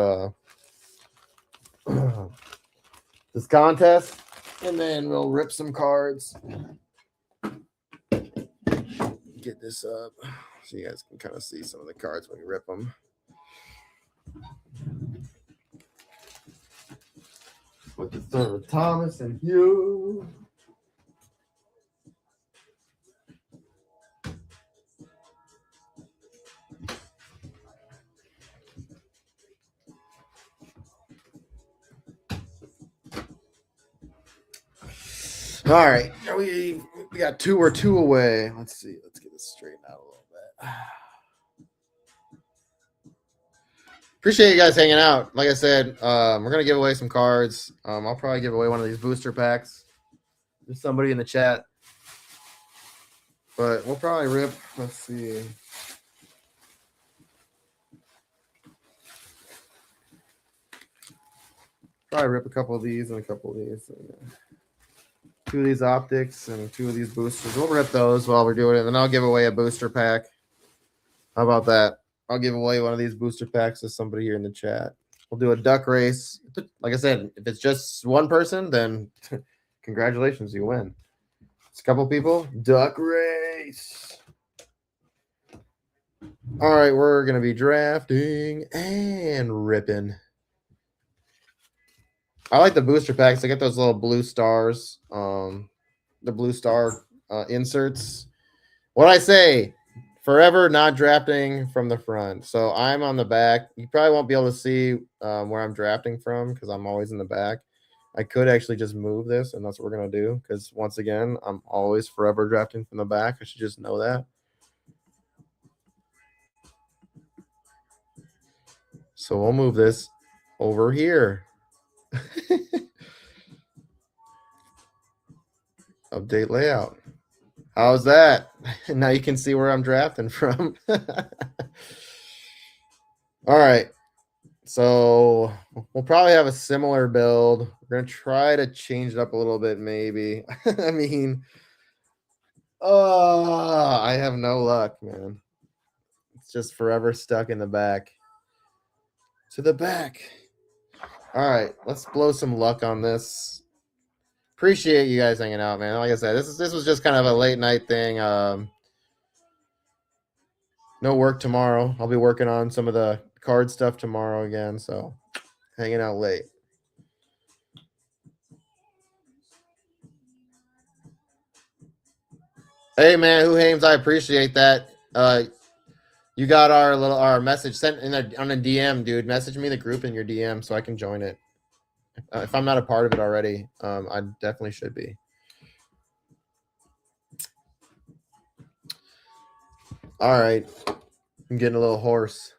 this contest, and then we'll rip some cards. Get this up so you guys can kind of see some of the cards when we rip them. With the third Thomas and Hugh. All right, we got two or two away. Let's see. Let's get this straightened out a little bit. Appreciate you guys hanging out. Like I said, we're gonna give away some cards. I'll probably give away one of these booster packs. There's somebody in the chat, but we'll probably rip. Let's see. Probably rip a couple of these and a couple of these. Two of these optics and two of these boosters. We'll rip those while we're doing it, and then I'll give away a booster pack. How about that? I'll give away one of these booster packs to somebody here in the chat. We'll do a duck race. Like I said, if it's just one person, then congratulations, you win. It's a couple people. Duck race. All right, we're going to be drafting and ripping. I like the booster packs. I get those little blue stars, the blue star inserts. What I say, forever not drafting from the front. So I'm on the back. You probably won't be able to see where I'm drafting from because I'm always in the back. I could actually just move this, and that's what we're going to do because, once again, I'm always forever drafting from the back. I should just know that. So we'll move this over here. Update layout. How's that? Now you can see where I'm drafting from. All right. So we'll probably have a similar build. We're going to try to change it up a little bit, maybe. I mean, I have no luck, man. It's just forever stuck in the back. To the back. All right. Let's blow some luck on this. Appreciate you guys hanging out, man. Like I said, this was just kind of a late night thing. No work tomorrow. I'll be working on some of the card stuff tomorrow again, so hanging out late. Hey man, who Hames? I appreciate that. You got our message sent on a DM, dude. Message me the group in your DM so I can join it. If I'm not a part of it already, I definitely should be. All right. I'm getting a little hoarse.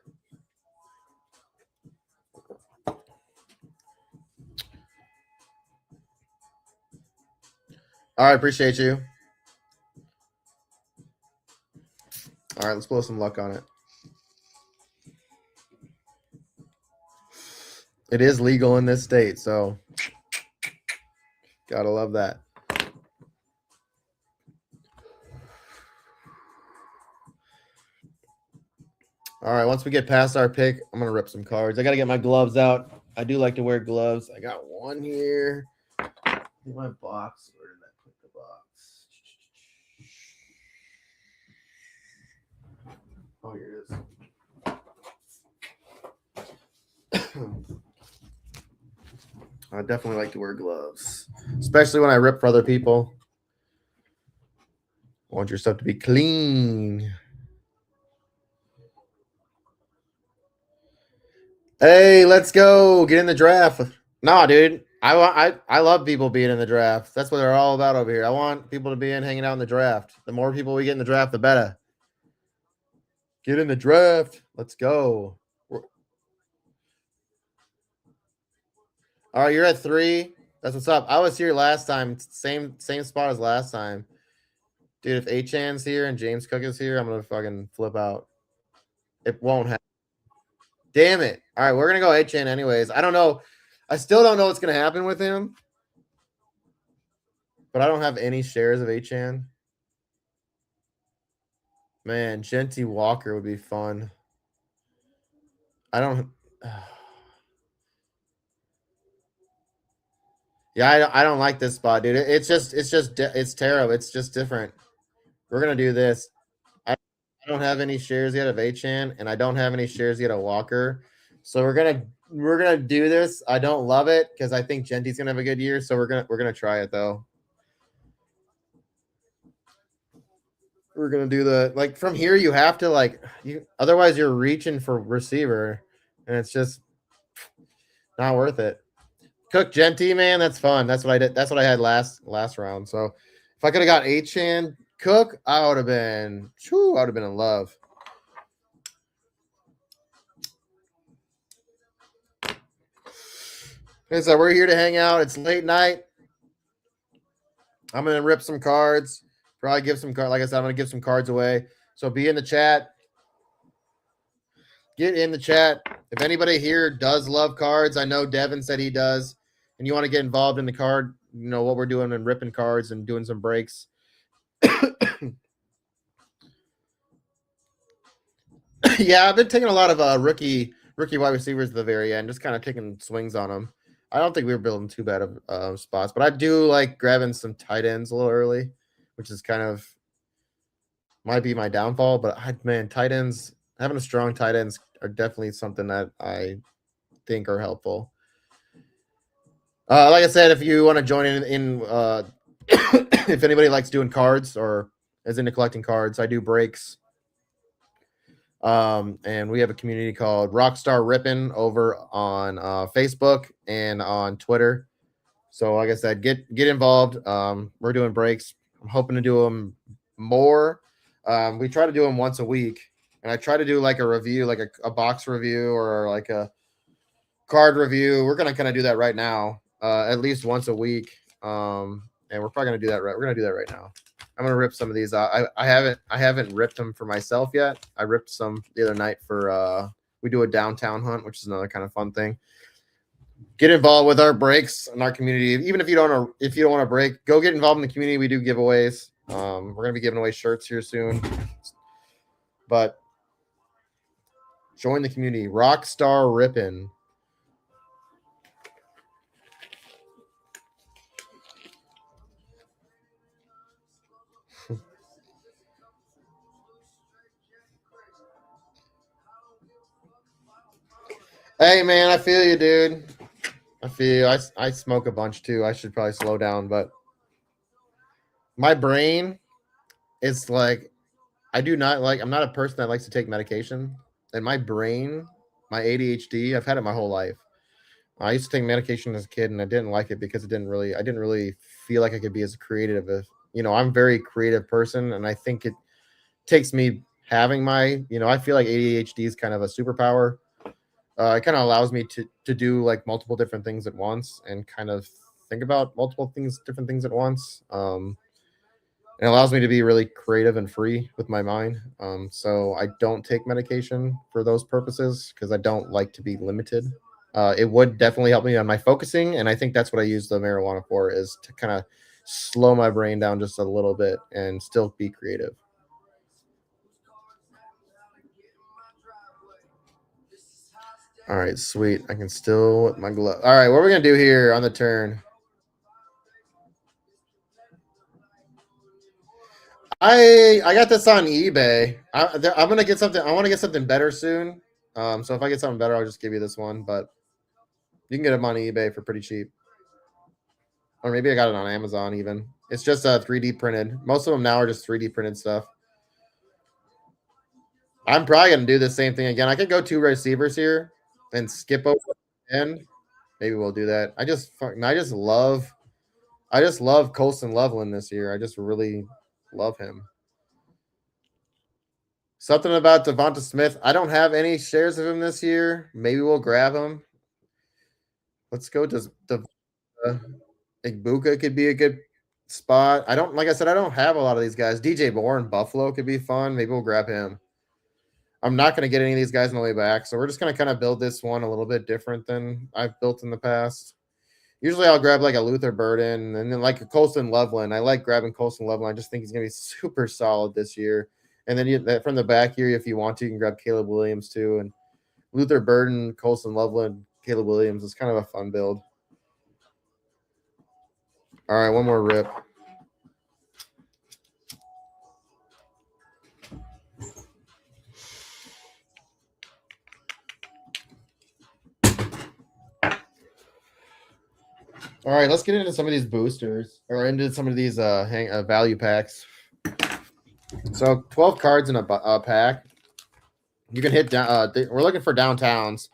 All right, appreciate you. All right, let's blow some luck on it. It is legal in this state, so gotta love that. All right, once we get past our pick, I'm gonna rip some cards. I gotta get my gloves out. I do like to wear gloves. I got one here. In my box. Where did I put the box? Oh, here it is. I definitely like to wear gloves, especially when I rip for other people. I want your stuff to be clean. Hey, let's go. Get in the draft. Nah, dude. I love people being in the draft. That's what they're all about over here. I want people to be hanging out in the draft. The more people we get in the draft, the better. Get in the draft. Let's go. All right, you're at 3. That's what's up. I was here last time. Same spot as last time. Dude, if Achan's here and James Cook is here, I'm gonna fucking flip out. It won't happen. Damn it. All right, we're gonna go Achan anyways. I don't know. I still don't know what's gonna happen with him. But I don't have any shares of Achan. Man, Genty Walker would be fun. I don't. Yeah, I don't like this spot, dude. It's terrible. It's just different. We're gonna do this. I don't have any shares yet of Achan, and I don't have any shares yet of Walker. So we're gonna do this. I don't love it because I think Genty's gonna have a good year. So we're gonna try it though. We're gonna do the like from here. You have to like you. Otherwise, you're reaching for receiver, and it's just not worth it. Cook Genty, man, that's fun. That's what I did. That's what I had last round. So if I could have got Achan Cook, I would have been in love. Okay, so we're here to hang out. It's late night. I'm gonna rip some cards. Probably give some cards. Like I said, I'm gonna give some cards away. So be in the chat. Get in the chat. If anybody here does love cards, I know Devin said he does, and you want to get involved in the card, you know what we're doing and ripping cards and doing some breaks. Yeah, I've been taking a lot of rookie wide receivers at the very end, just kind of taking swings on them. I don't think we were building too bad of spots, but I do like grabbing some tight ends a little early, which is kind of might be my downfall. But man, tight ends, having a strong tight ends are definitely something that I think are helpful. Like I said, if you want to join in if anybody likes doing cards or is into collecting cards, I do breaks. And we have a community called Rockstar Rippin' over on Facebook and on Twitter. So, like I said, get involved. We're doing breaks. I'm hoping to do them more. We try to do them once a week, and I try to do like a review, like a box review or like a card review. We're gonna kind of do that right now, at least once a week. And we're probably gonna do that right. We're gonna do that right now. I'm gonna rip some of these out. I haven't ripped them for myself yet. I ripped some the other night for we do a downtown hunt, which is another kind of fun thing. Get involved with our breaks in our community. Even if you don't want to break, go get involved in the community. We do giveaways. We're gonna be giving away shirts here soon. But join the community. Rockstar Rippin'. Hey man, I feel you, dude. I feel you. I smoke a bunch too. I should probably slow down, but my brain is like I'm not a person that likes to take medication. And my brain, my ADHD, I've had it my whole life. I used to take medication as a kid and I didn't like it because I didn't really feel like I could be as creative as I'm a very creative person, and I think it takes me having my, I feel like ADHD is kind of a superpower. It kind of allows me to do like multiple different things at once and kind of think about multiple things, different things at once. It allows me to be really creative and free with my mind. So I don't take medication for those purposes because I don't like to be limited. It would definitely help me on my focusing, and I think that's what I use the marijuana for, is to kind of slow my brain down just a little bit and still be creative. All right, sweet. I can still with my glove. All right, what are we gonna do here on the turn? I got this on eBay. I'm gonna get something. I want to get something better soon. So if I get something better, I'll just give you this one. But you can get them on eBay for pretty cheap, or maybe I got it on Amazon even. It's just 3D printed. Most of them now are just 3D printed stuff. I'm probably gonna do the same thing again. I could go 2 receivers here and skip over the end. Maybe we'll do that. I just love Colson Loveland this year. I just really love him. Something about Devonta Smith. I don't have any shares of him this year. Maybe we'll grab him. Let's go to Igbuka could be a good spot. Like I said, I don't have a lot of these guys. DJ Moore and Buffalo could be fun. Maybe we'll grab him. I'm not going to get any of these guys on the way back. So we're just going to kind of build this one a little bit different than I've built in the past. Usually I'll grab like a Luther Burden and then like a Colston Loveland. I like grabbing Colston Loveland. I just think he's going to be super solid this year. And then from the back here, if you want to, you can grab Caleb Williams too. And Luther Burden, Colston Loveland, Caleb Williams is kind of a fun build. All right, one more rip. All right, let's get into some of these boosters or into some of these value packs. So 12 cards in a pack. You can hit down. We're looking for downtowns.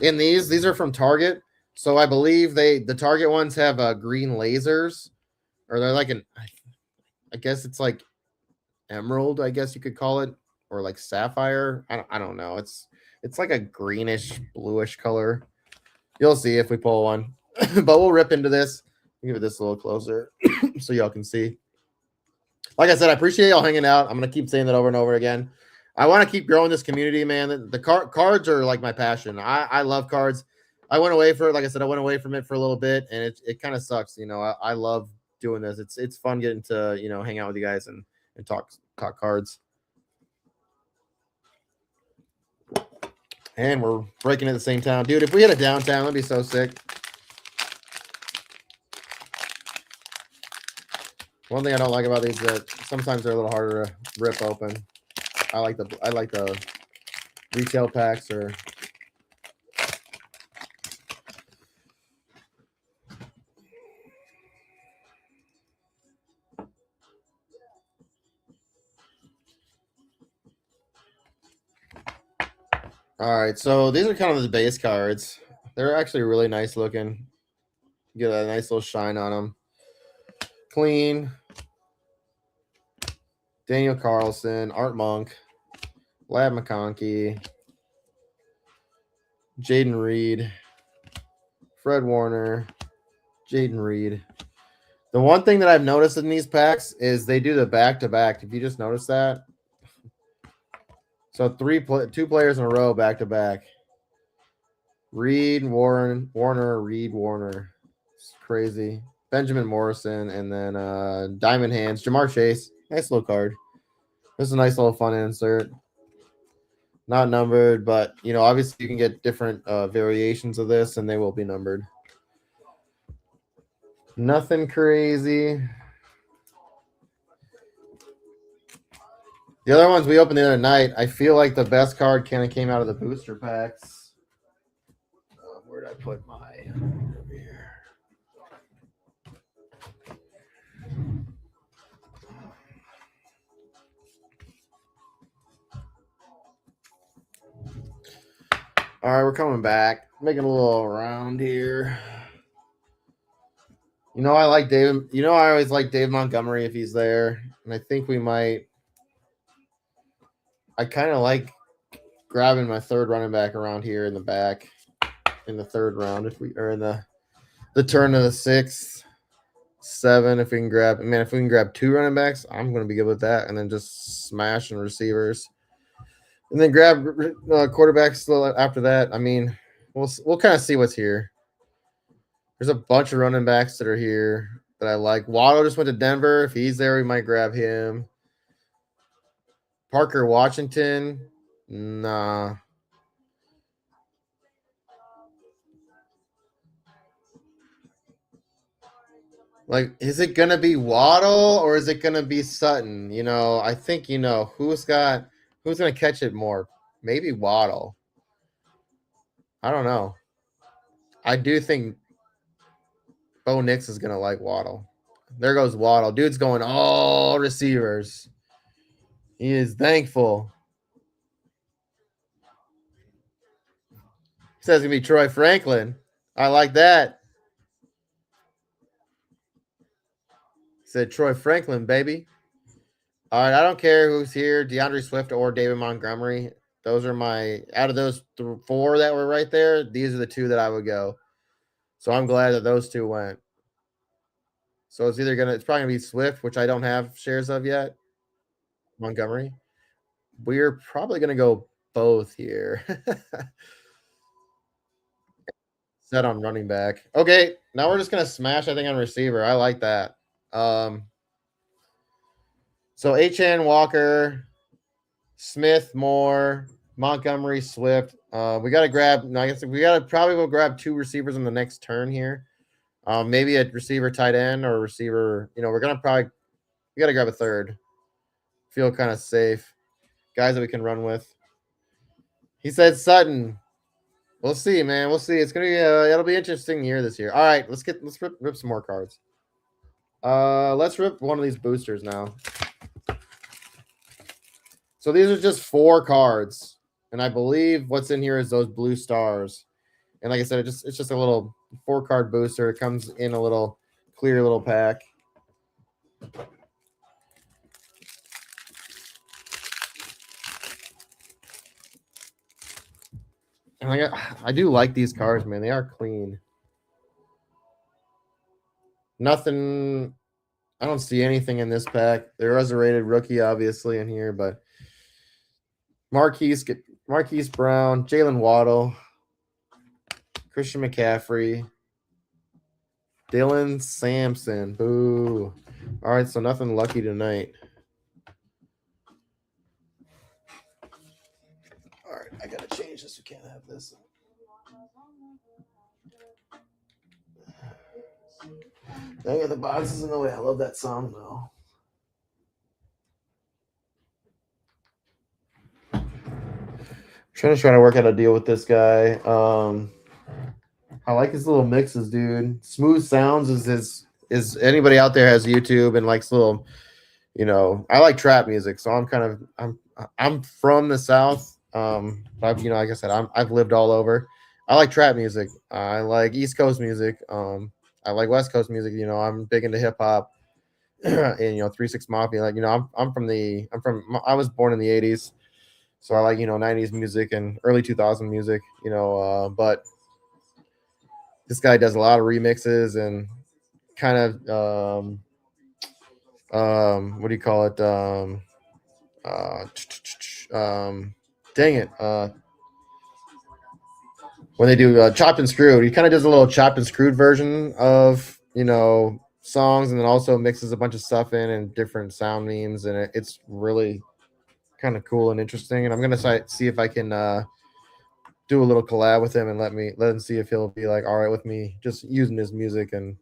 In these are from Target. So I believe the Target ones have green lasers, or they're like I guess it's like emerald, I guess you could call it, or like sapphire. I don't know. It's like a greenish bluish color. You'll see if we pull one, but we'll rip into this. Give it this a little closer so y'all can see. Like I said, I appreciate y'all hanging out. I'm gonna keep saying that over and over again. I want to keep growing this community, man. The cards are like my passion. I love cards. I went away for it. Like I said, I went away from it for a little bit, and it kind of sucks. You know, I love doing this. It's fun getting to hang out with you guys and talk cards. And we're breaking at the same time, dude. If we had a downtown, that'd be so sick. One thing I don't like about these is that sometimes they're a little harder to rip open. I like the retail packs or all right. So these are kind of the base cards. They're actually really nice looking. Get a nice little shine on them. Clean. Daniel Carlson, Art Monk, Lab McConkey, Jaden Reed, Fred Warner, Jaden Reed. The one thing that I've noticed in these packs is they do the back-to-back. If you just notice that. So 2 players in a row back-to-back. Reed, Warner, Reed, Warner. It's crazy. Benjamin Morrison, and then Diamond Hands, Jamar Chase. Nice little card. This is a nice little fun insert. Not numbered, but obviously you can get different variations of this, and they will be numbered. Nothing crazy. The other ones we opened the other night, I feel like the best card kind of came out of the booster packs. Where did I put my over here? All right, we're coming back. Making a little round here. I like Dave. I always like Dave Montgomery if he's there. And I think we might. I kind of like grabbing my third running back around here in the back in the third round if we are in the the turn of the 6th, 7. If we can grab, man, if we can grab 2 running backs, I'm going to be good with that. And then just smash and receivers, and then grab quarterbacks after that. I mean, we'll kind of see what's here. There's a bunch of running backs that are here that I like. Waddle just went to Denver. If he's there, we might grab him. Parker Washington, nah. Like, is it gonna be Waddle or is it gonna be Sutton? I think who's gonna catch it more. Maybe Waddle. I don't know. I do think Bo Nix is gonna like Waddle. There goes Waddle. Dude's going all receivers. He is thankful. He says it's gonna be Troy Franklin. I like that. He said Troy Franklin, baby. All right, I don't care who's here, DeAndre Swift or David Montgomery. Those are out of those 4 that were right there, these are the 2 that I would go. So I'm glad that those 2 went. So it's probably gonna be Swift, which I don't have shares of yet. Montgomery. We're probably gonna go both here. Set on running back. Okay, now we're just gonna smash, I think, on receiver. I like that. So HN Walker, Smith, Moore, Montgomery, Swift. We got to grab. I guess we got to probably go grab 2 receivers in the next turn here. Maybe a receiver, tight end, or a receiver. We're gonna we got to grab a third. Feel kind of safe, guys that we can run with. He said Sutton. We'll see, man. We'll see. It's gonna be it'll be interesting year this year. All right, let's rip some more cards. Let's rip one of these boosters now. So these are just 4 cards, and I believe what's in here is those blue stars. And like I said, it's just a little 4-card booster. It comes in a little clear little pack. And I do like these cards, man. They are clean. Nothing. I don't see anything in this pack. There is a rated rookie, obviously, in here, but Marquise Brown, Jalen Waddle, Christian McCaffrey, Dylan Sampson. Boo. All right, so nothing lucky tonight. All right, I gotta change this. We can't have this. Dang it, the box is in the way. I love that song though. Trying to work out a deal with this guy. I like his little mixes, dude. Smooth Sounds is anybody out there has YouTube and likes little, I like trap music, so I'm from the South. I've like I said, I've lived all over. I like trap music. I like East Coast music. I like West Coast music. I'm big into hip hop. And 3 6 Mafia. Like I was born in the 80s. So I like, 90s music and early 2000 music, but this guy does a lot of remixes and kind of, what do you call it? Dang it. When they do chopped and screwed, he kind of does a little chopped and screwed version of, songs, and then also mixes a bunch of stuff in and different sound memes. And it's really kind of cool and interesting. And I'm going to see if I can, do a little collab with him and let him see if he'll be like all right with me just using his music. And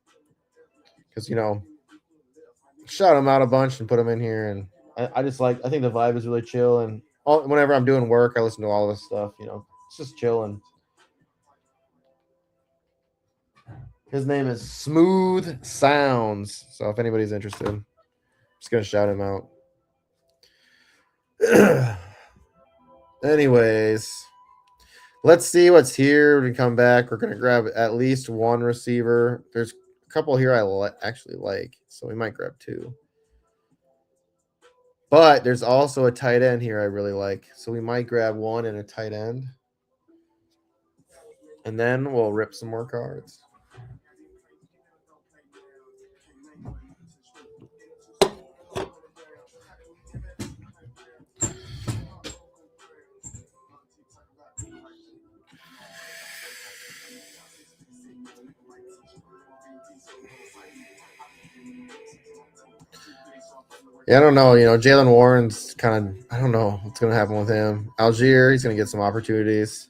because shout him out a bunch and put him in here. And I think the vibe is really chill, and whenever I'm doing work I listen to all this stuff. It's just chilling. His name is Smooth Sounds, so if anybody's interested, I'm just gonna shout him out. Anyways, let's see what's here. When we come back, we're gonna grab at least 1 receiver. There's a couple here I actually like, so we might grab 2. But there's also a tight end here I really like, so we might grab 1 and a tight end, and then we'll rip some more cards. Yeah, I don't know. Jalen Warren's kind of. I don't know what's going to happen with him. Algier, he's going to get some opportunities.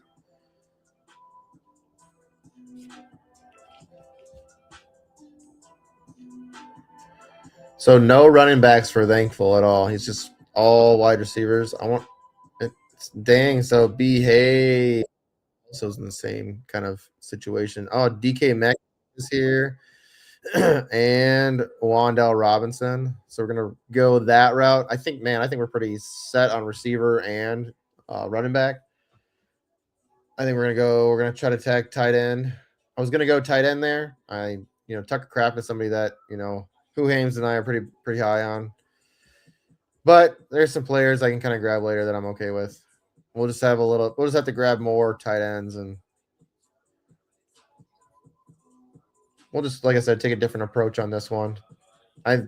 So no running backs for Thankful at all. He's just all wide receivers. I want. Dang. So behave. So it's in the same kind of situation. Oh, DK Metcalf is here. And Wandell Robinson. So we're gonna go that route. I think we're pretty set on receiver and running back. I think we're gonna try to tag tight end. I was gonna go tight end there. Tucker Craft is somebody that, who Hames and I are pretty high on. But there's some players I can kind of grab later that I'm okay with. We'll just have to grab more tight ends, and we'll just, like I said, take a different approach on this one. This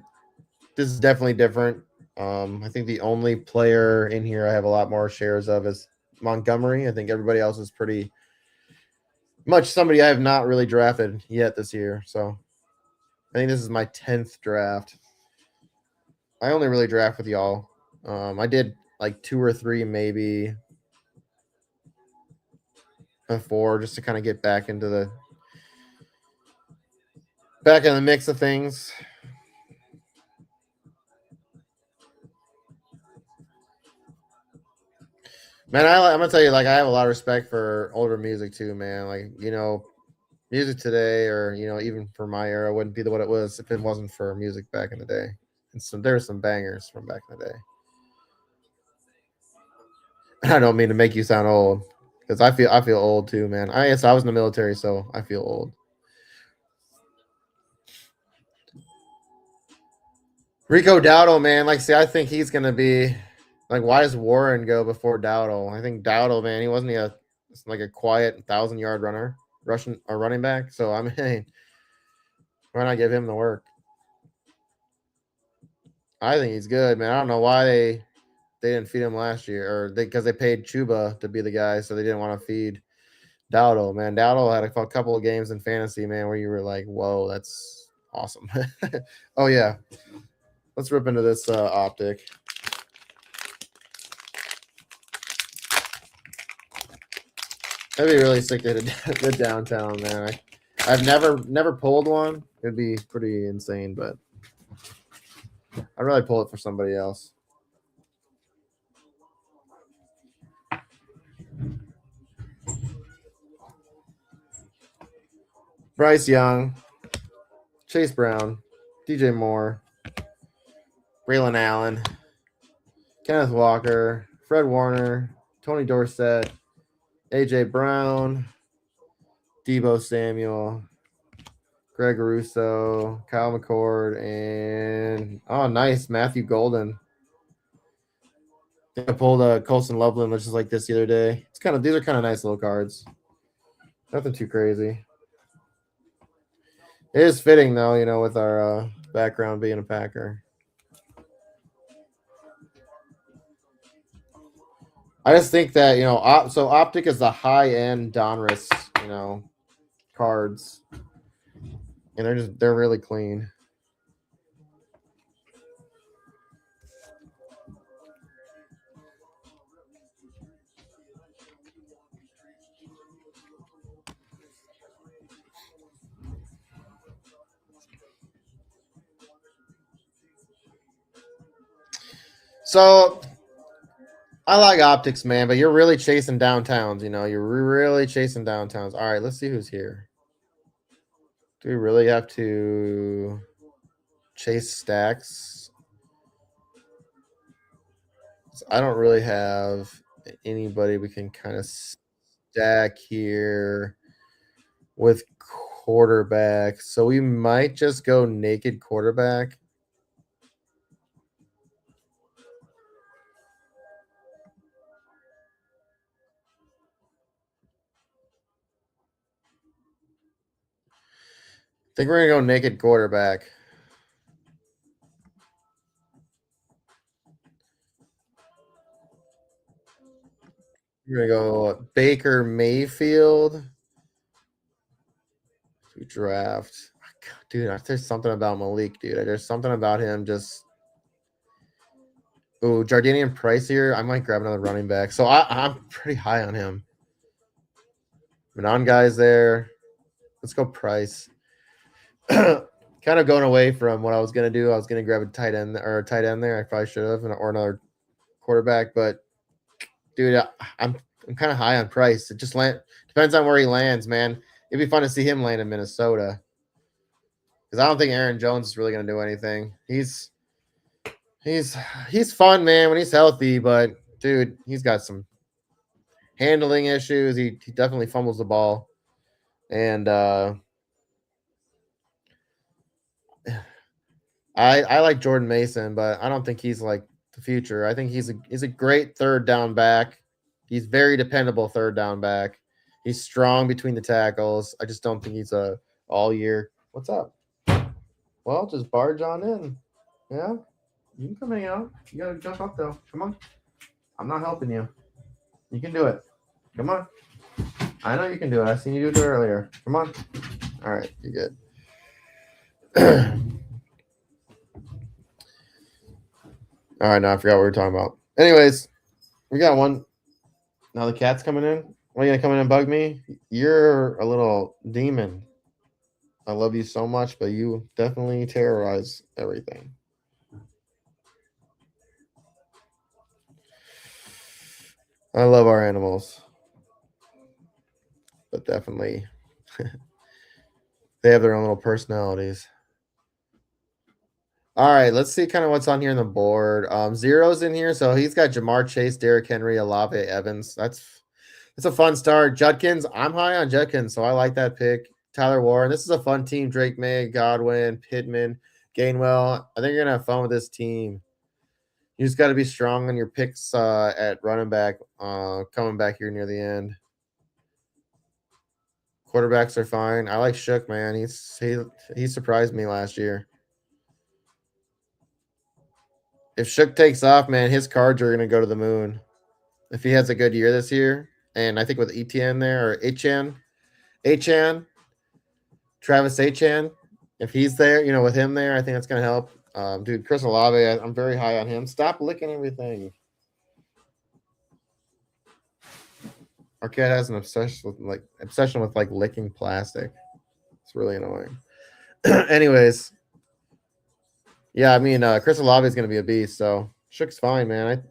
is definitely different. I think the only player in here I have a lot more shares of is Montgomery. I think everybody else is pretty much somebody I have not really drafted yet this year. So I think this is my 10th draft. I only really draft with y'all. I did like 2 or 3 maybe before, just to kind of get back in the mix of things. Man, I'm gonna tell you, like, I have a lot of respect for older music too, man. Like, music today, or even for my era, wouldn't be what it was if it wasn't for music back in the day. And there's some bangers from back in the day. I don't mean to make you sound old, because I feel old too, man. I guess I was in the military, so I feel old. Rico Dowdle, man. Like, see, I think he's gonna be like, why does Warren go before Dowdle? I think Dowdle, man, he wasn't like a quiet 1,000-yard running back. So I mean, why not give him the work? I think he's good, man. I don't know why they didn't feed him last year, or because they paid Chuba to be the guy, so they didn't want to feed Dowdle. Man, Dowdle had a couple of games in fantasy, man, where you were like, "Whoa, that's awesome." Oh yeah, let's rip into this optic. That'd be really sick to hit the downtown, man. I've never pulled one. It'd be pretty insane, but I'd really pull it for somebody else. Bryce Young, Chase Brown, DJ Moore, Braylon Allen, Kenneth Walker, Fred Warner, Tony Dorsett, AJ Brown, Debo Samuel, Greg Russo, Kyle McCord, and nice, Matthew Golden. I pulled Colson Loveland, which is like this the other day. These are kind of nice little cards. Nothing too crazy. It is fitting though, with our background being a Packer. I just think that so Optic is the high end Donruss, cards, and they're really clean. So I like optics, man, but you're really chasing downtowns. You're really chasing downtowns. All right, let's see who's here. Do we really have to chase stacks? I don't really have anybody we can kind of stack here with quarterback. So we might just go naked quarterback. I think we're gonna go naked quarterback. We're gonna go Baker Mayfield. We draft. Dude, there's something about Malik, dude. There's something about him just Oh, Jardinian Price here. I might grab another running back. So I'm pretty high on him. Manon guy's there. Let's go Price. Kind of going away from what I was gonna do. I was gonna grab a tight end or a tight end there. I probably should have, or another quarterback. But dude, I'm kind of high on Price. It just depends on where he lands, man. It'd be fun to see him land in Minnesota because I don't think Aaron Jones is really gonna do anything. He's he's fun, man, when he's healthy. But dude, he's got some handling issues. He definitely fumbles the ball, and I like Jordan Mason, but I don't think he's like the future. I think he's a great third down back. He's very dependable third down back. He's strong between the tackles. I just don't think he's a all year. What's up? Well, just barge on in. Yeah, you can come hang out. You gotta jump up though. Come on. I'm not helping you. You can do it. Come on. I know you can do it. I seen you do it earlier. Come on. All right, you good. All right, now I forgot what we were talking about. Anyways, we got one. Now the cat's coming in. Why are you gonna come in and bug me? You're a little demon. I love you so much, but you definitely terrorize everything. I love our animals, but definitely they have their own little personalities. All right, let's see kind of what's on here on the board. Zero's in here, so he's got Jamar Chase, Derrick Henry, Olave, Evans. That's a fun start. Judkins, I'm high on Judkins, so I like that pick. Tyler Warren, this is a fun team. Drake May, Godwin, Pittman, Gainwell. I think you're gonna have fun with this team. You just got to be strong on your picks at running back, coming back here near the end. Quarterbacks are fine. I like Shook, man. He surprised me last year. If Shook takes off, man, his cards are gonna go to the moon. If he has a good year this year, and I think with ETN there or Achan, Travis Achan, if he's there, with him there, I think that's gonna help. Dude, Chris Olave, I'm very high on him. Stop licking everything. Arquette has an obsession with like licking plastic. It's really annoying. Anyways, yeah, I mean Chris Olave is gonna be a beast, so Shook's fine, man.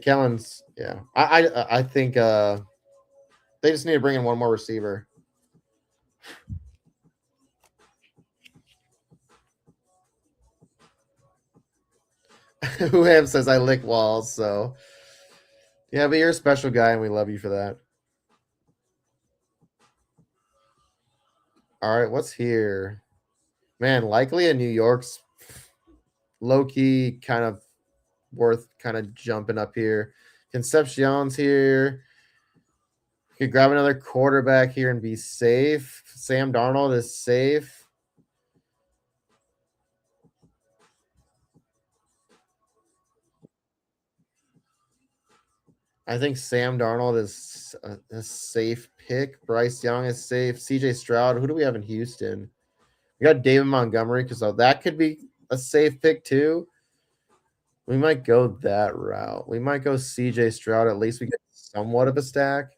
Kellen's yeah. I think they just need to bring in one more receiver. Who says I lick walls, so yeah, but you're a special guy and we love you for that. All right, what's here? Man, likely in New York's low key kind of worth kind of jumping up here. Concepcion's here. You could grab another quarterback here and be safe. Sam Darnold is safe. I think Sam Darnold is a safe pick. Bryce Young is safe. CJ Stroud. Who do we have in Houston? We got David Montgomery because that could be a safe pick too. We might go that route. We might go CJ Stroud. At least we get somewhat of a stack.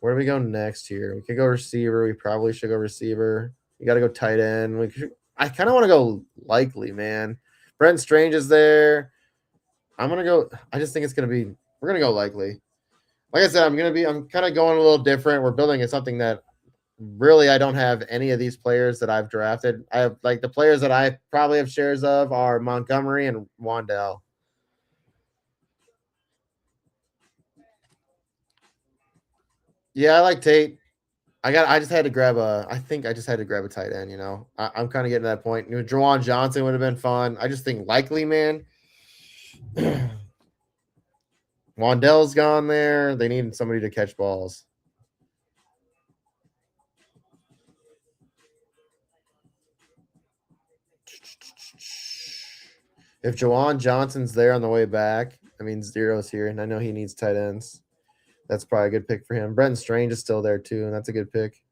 Where do we go next here? We could go receiver. We probably should go receiver. We got to go tight end. I kind of want to go likely, man. Brent Strange is there. I'm gonna go. I just think it's gonna be. We're gonna go likely. Like I said, I'm kind of going a little different. We're building something that really I don't have any of these players that I've drafted. I have like the players that I probably have shares of are Montgomery and Wandell. Yeah, I like Tate. I just had to grab a. I think I just had to grab a tight end. I'm kind of getting to that point. Jawan Johnson would have been fun. I just think likely, man. Wandell's gone there. They need somebody to catch balls. If Jawan Johnson's there on the way back, I mean Zero's here, and I know he needs tight ends. That's probably a good pick for him. Brenton Strange is still there too, and that's a good pick.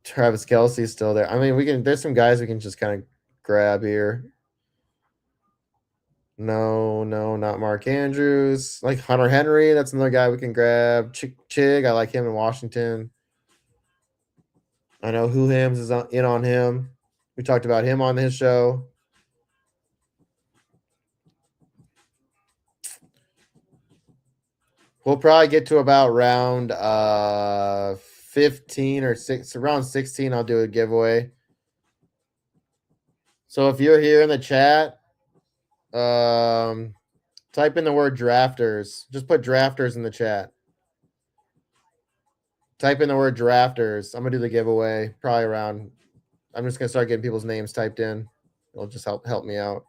Travis Kelce's still there. I mean, there's some guys we can just kind of grab here. No, not Mark Andrews. Like Hunter Henry, that's another guy we can grab. Chig, I like him in Washington. I know Who Hams is in on him. We talked about him on his show. We'll probably get to about round 15 or around 16. I'll do a giveaway. So if you're here in the chat, type in the word drafters. Just put drafters in the chat. Type in the word drafters. I'm gonna do the giveaway probably around. I'm just gonna start getting people's names typed in. It'll just help me out.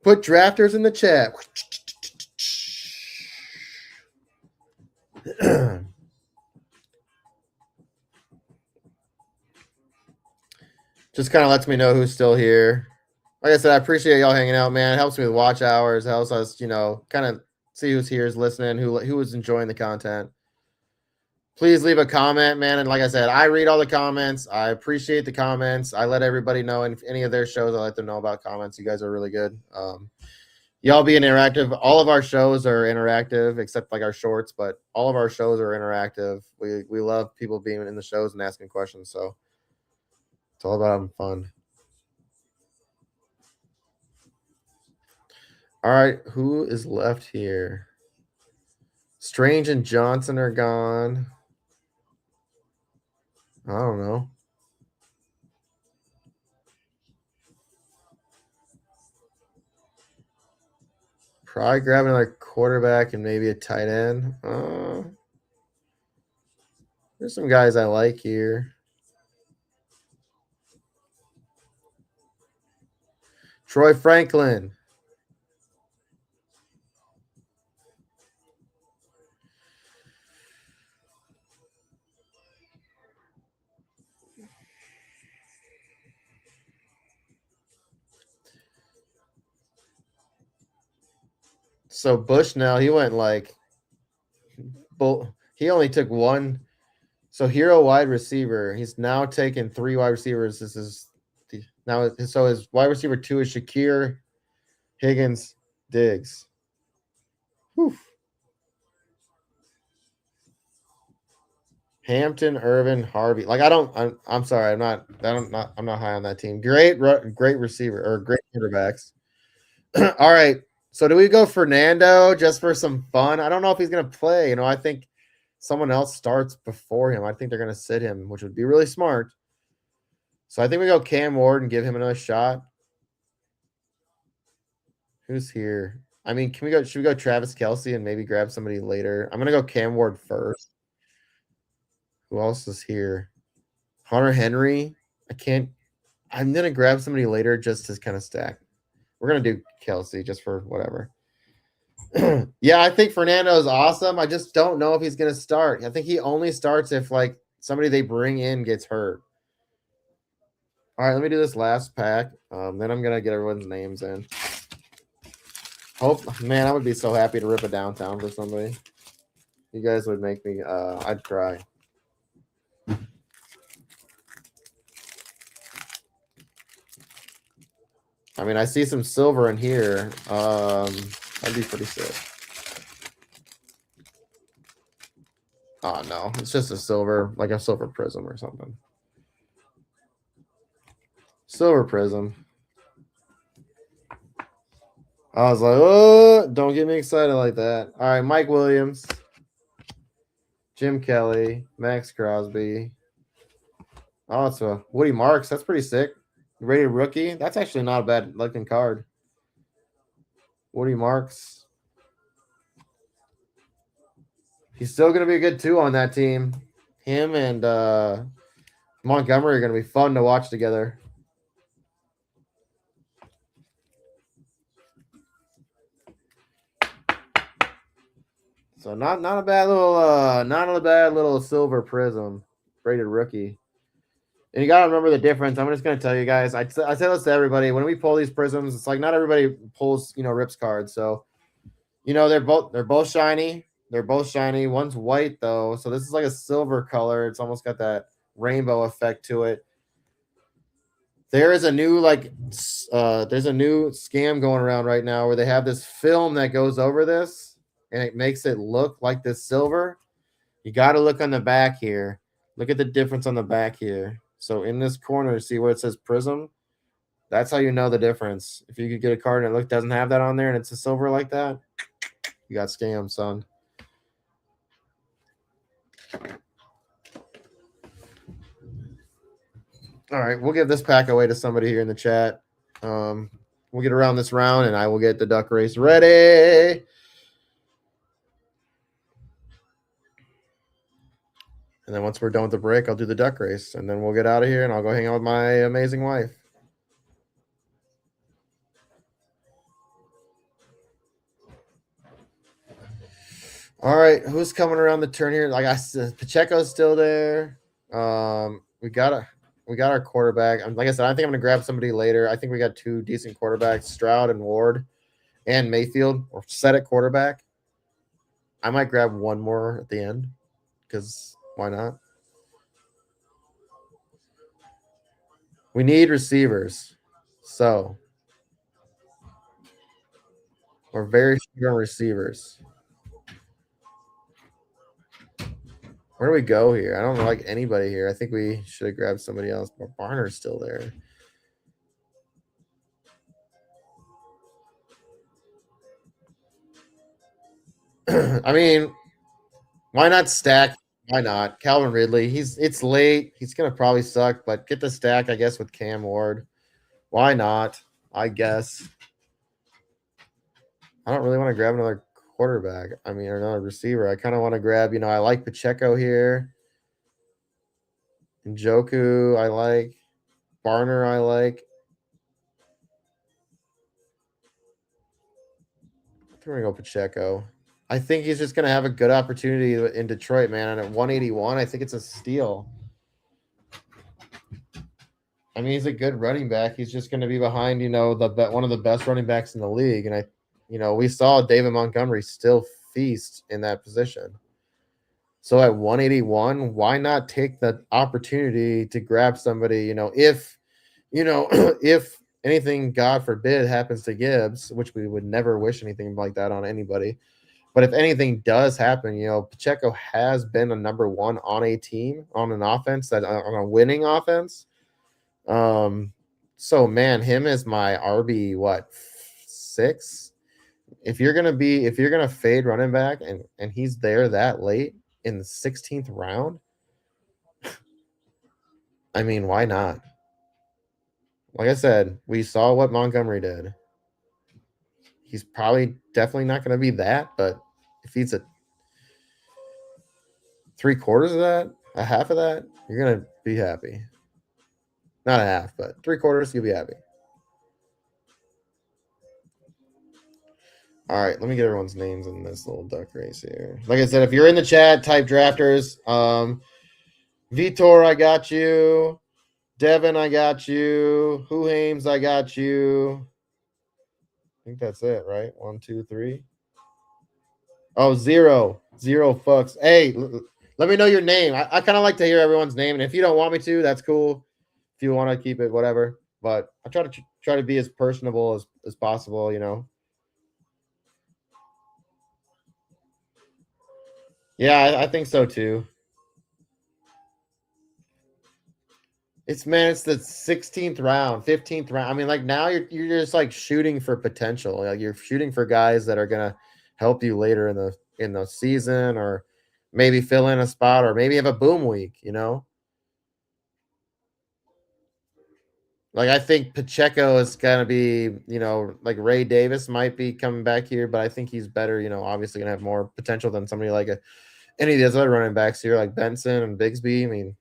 Put drafters in the chat. Just kind of lets me know who's still here. Like I said, I appreciate y'all hanging out, man. It helps me with watch hours. It helps us, kind of see who's here, is listening, who is enjoying the content. Please leave a comment, man. And like I said, I read all the comments. I appreciate the comments. I let everybody know in any of their shows. I let them know about comments. You guys are really good. Y'all be interactive. All of our shows are interactive, except like our shorts, but all of our shows are interactive. We love people being in the shows and asking questions. So it's all about having fun. All right, who is left here? Strange and Johnson are gone. I don't know. Probably grab another quarterback and maybe a tight end. There's some guys I like here. Troy Franklin. So Bushnell, he went like, he only took one. So hero wide receiver. He's now taken 3 wide receivers. This is now. So his wide receiver 2 is Shakir, Higgins, Diggs. Whew. Hampton, Irvin, Harvey. Like I'm sorry. I'm not high on that team. Great receiver or great quarterbacks. All right. So do we go Fernando just for some fun? I don't know if he's going to play. I think someone else starts before him. I think they're going to sit him, which would be really smart. So I think we go Cam Ward and give him another shot. Who's here? I mean, should we go Travis Kelce and maybe grab somebody later? I'm going to go Cam Ward first. Who else is here? Hunter Henry. I'm going to grab somebody later just to kind of stack. We're going to do Kelce just for whatever. Yeah, I think Fernando is awesome. I just don't know if he's going to start. I think he only starts if like somebody they bring in gets hurt. All right, let me do this last pack. Then I'm going to get everyone's names in. Man, I would be so happy to rip a downtown for somebody. You guys would make me, I'd cry. I mean, I see some silver in here. That'd be pretty sick. Oh, no. It's just a silver, like a silver prism or something. Silver prism. I was like, oh, don't get me excited like that. All right, Mike Williams. Jim Kelly. Max Crosby. Oh, it's a Woody Marks. That's pretty sick. Rated rookie. That's actually not a bad looking card. Woody Marks. He's still going to be a good 2 on that team. Him and Montgomery are going to be fun to watch together. So not a bad little silver prism. Rated rookie. And you got to remember the difference. I'm just going to tell you guys. I say this to everybody. When we pull these prisms, it's like not everybody pulls, Rips cards. So, they're both shiny. They're both shiny. One's white though, so this is like a silver color. It's almost got that rainbow effect to it. There is a new there's a new scam going around right now where they have this film that goes over this and it makes it look like this silver. You got to look on the back here. Look at the difference on the back here. So in this corner, see where it says Prism? That's how you know the difference. If you could get a card and it doesn't have that on there and it's a silver like that, you got scammed, son. All right, we'll give this pack away to somebody here in the chat. We'll get around this round, and I will get the duck race ready. And then once we're done with the break, I'll do the duck race, and then we'll get out of here, and I'll go hang out with my amazing wife. All right, who's coming around the turn here? Like I said, Pacheco's still there. We got our quarterback. Like I said, I think I'm gonna grab somebody later. I think we got two decent quarterbacks, Stroud and Ward, and Mayfield. Or set at quarterback. I might grab one more at the end because why not? We need receivers, so we're very short on receivers. Where do we go here? I don't like anybody here. I think we should have grabbed somebody else, but Barner's still there. I mean, why not stack? Why not? Calvin Ridley. It's late. He's gonna probably suck, but get the stack, I guess, with Cam Ward. Why not? I guess. I don't really want to grab another quarterback. I mean, or another receiver. I kind of want to grab, I like Pacheco here. Njoku, I like. Barner, I like. I think we're gonna go Pacheco. I think he's just gonna have a good opportunity in Detroit, man. And at 181, I think it's a steal. I mean, he's a good running back. He's just going to be behind, one of the best running backs in the league. And we saw David Montgomery still feast in that position. So at 181, why not take the opportunity to grab somebody? If if anything, God forbid, happens to Gibbs, which we would never wish anything like that on anybody. But if anything does happen, Pacheco has been a number one on a team, on an offense, on a winning offense. So man, him is my RB 6. If you're gonna fade running back and he's there that late in the 16th round, I mean, why not? Like I said, we saw what Montgomery did. He's probably definitely not gonna be that, but if he's a 3/4 of that, a half of that, you're gonna be happy. Not a half, but 3/4, you'll be happy. All right, let me get everyone's names in this little duck race here. Like I said, if you're in the chat, type drafters. Vitor, I got you. Devin, I got you. Who Hames, I got you. I think that's it, right? 1, 2, 3. Oh, 0 fucks. Hey, let me know your name. I kind of like to hear everyone's name, and if you don't want me to, that's cool. If you want to keep it, whatever. But I try to be as personable as possible, Yeah, I think so too. It's the 16th round, 15th round. I mean, like now you're just like shooting for potential. Like you're shooting for guys that are gonna help you later in the season, or maybe fill in a spot, or maybe have a boom week. Like I think Pacheco is gonna be, like Ray Davis might be coming back here, but I think he's better. Obviously gonna have more potential than somebody like any of these other running backs here, like Benson and Bigsby. I mean.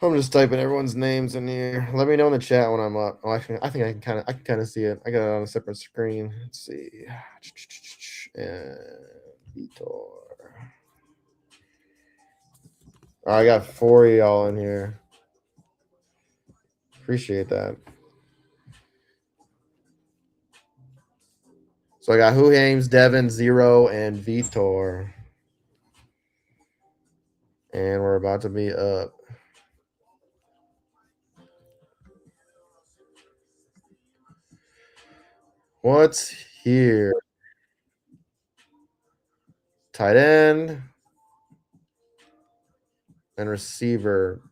I'm just typing everyone's names in here. Let me know in the chat when I'm up. Oh, actually, I think I can kind of see it. I got it on a separate screen. Let's see. And Vitor. Oh, I got 4 of y'all in here. Appreciate that. So I got Who Hames, Devin, Zero, and Vitor. And we're about to be up. What's here? Tight end and receiver.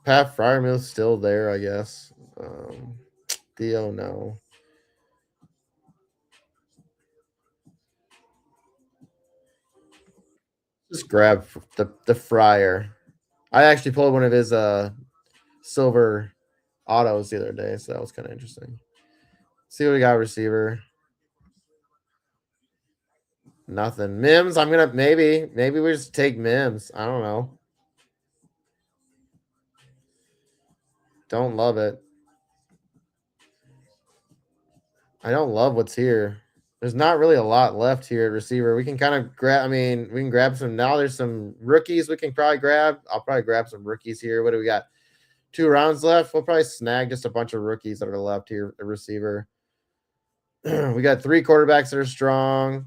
Pat Fryermuth's still there, I guess. Theo, no. Just grab the Fryer. I actually pulled one of his silver autos the other day, so that was kind of interesting. See what we got, receiver. Nothing. Mims, I'm gonna maybe we just take Mims. I don't know. Don't love it. I don't love what's here. There's not really a lot left here at receiver. We can kind of grab. I mean, we can grab some now. There's some rookies we can probably grab. I'll probably grab some rookies here. What do we got? 2 rounds left. We'll probably snag just a bunch of rookies that are left here at receiver. We got 3 quarterbacks that are strong.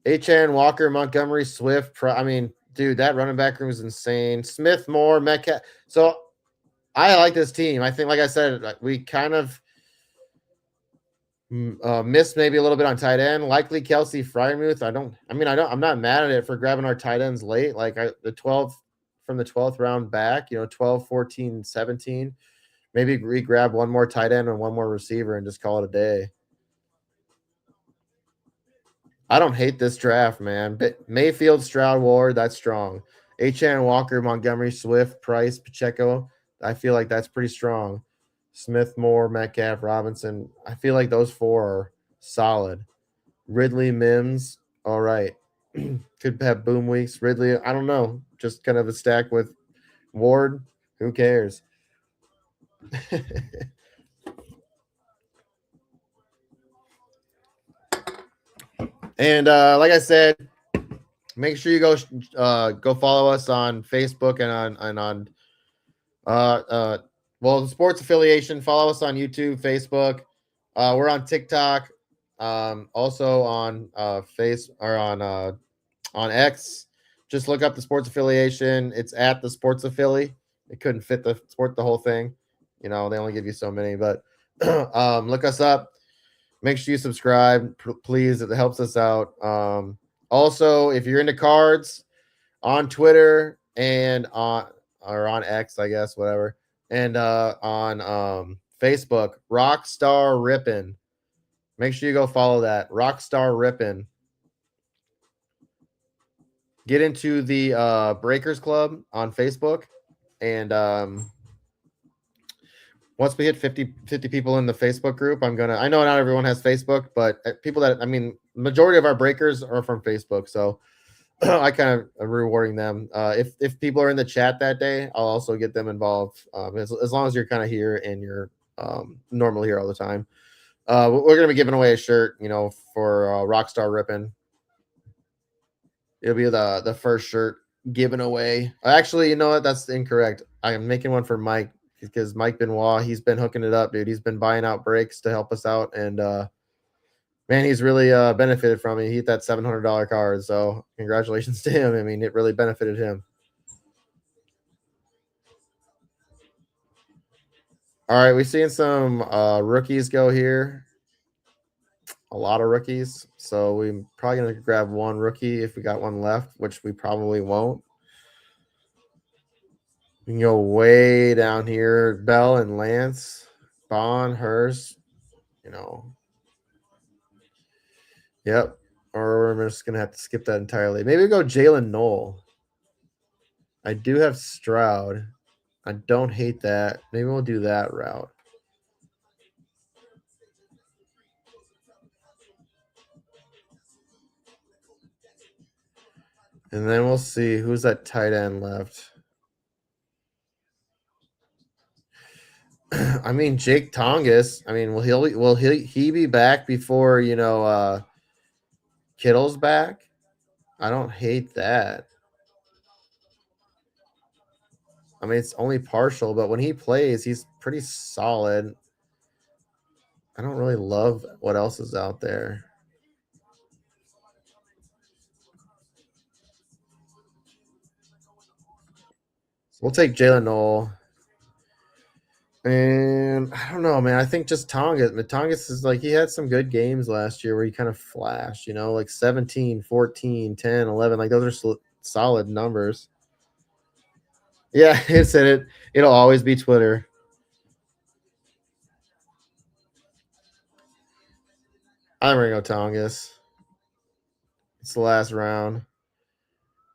HN, Walker, Montgomery, Swift. I mean, dude, that running back room is insane. Smith, Moore, Metcalf. So I like this team. I think, like I said, we kind of missed maybe a little bit on tight end. Likely Kelsey Fryermuth. I'm not mad at it for grabbing our tight ends late. Like the 12 from the 12th round back, 12, 14, 17. Maybe re-grab one more tight end and one more receiver and just call it a day. I don't hate this draft, man. But Mayfield, Stroud, Ward, that's strong. HN, Walker, Montgomery, Swift, Price, Pacheco. I feel like that's pretty strong. Smith, Moore, Metcalf, Robinson. I feel like those 4 are solid. Ridley, Mims. All right. Could have boom weeks. Ridley, I don't know. Just kind of a stack with Ward. Who cares? And like I said, make sure you go follow us on Facebook and on the sports affiliation. Follow us on YouTube, Facebook. We're on TikTok. Also on on X. Just look up the sports affiliation. It's at the sports affili. It couldn't fit the whole thing. They only give you so many, but look us up. Make sure you subscribe, please. It helps us out. Also, if you're into cards, on Twitter and on X, I guess, whatever, and on Facebook, Rockstar Rippin'. Make sure you go follow that. Rockstar Rippin'. Get into the Breakers Club on Facebook. And once we hit 50 people in the Facebook group, I know not everyone has Facebook, but people majority of our breakers are from Facebook. So I kind of am rewarding them. If people are in the chat that day, I'll also get them involved. As long as you're kind of here and you're normally here all the time. We're gonna be giving away a shirt, for Rockstar Rippin'. It'll be the first shirt given away. Actually, you know what? That's incorrect. I am making one for Mike because Mike Benoit, he's been hooking it up, dude. He's been buying out breaks to help us out, and man, he's really benefited from it. He hit that $700 card, so congratulations to him. I mean, it really benefited him. All right, we're seeing some rookies go here. A lot of rookies, so we're probably gonna grab one rookie if we got one left, which we probably won't. We can go way down here. Bell and Lance, Bond, Hurst, Yep. Or we're just gonna have to skip that entirely. Maybe go Jalen Knoll. I do have Stroud. I don't hate that. Maybe we'll do that route. And then we'll see who's that tight end left. I mean, Jake Tongas. I mean, will he be back before Kittle's back? I don't hate that. I mean, it's only partial, but when he plays, he's pretty solid. I don't really love what else is out there. So we'll take Jalen Noel. And I don't know, man. I think just Tongas is like he had some good games last year where he kind of flashed, like 17, 14, 10, 11. Like those are solid numbers. Yeah, it said it. It'll always be Twitter. I'm going to go Tongas. It's the last round.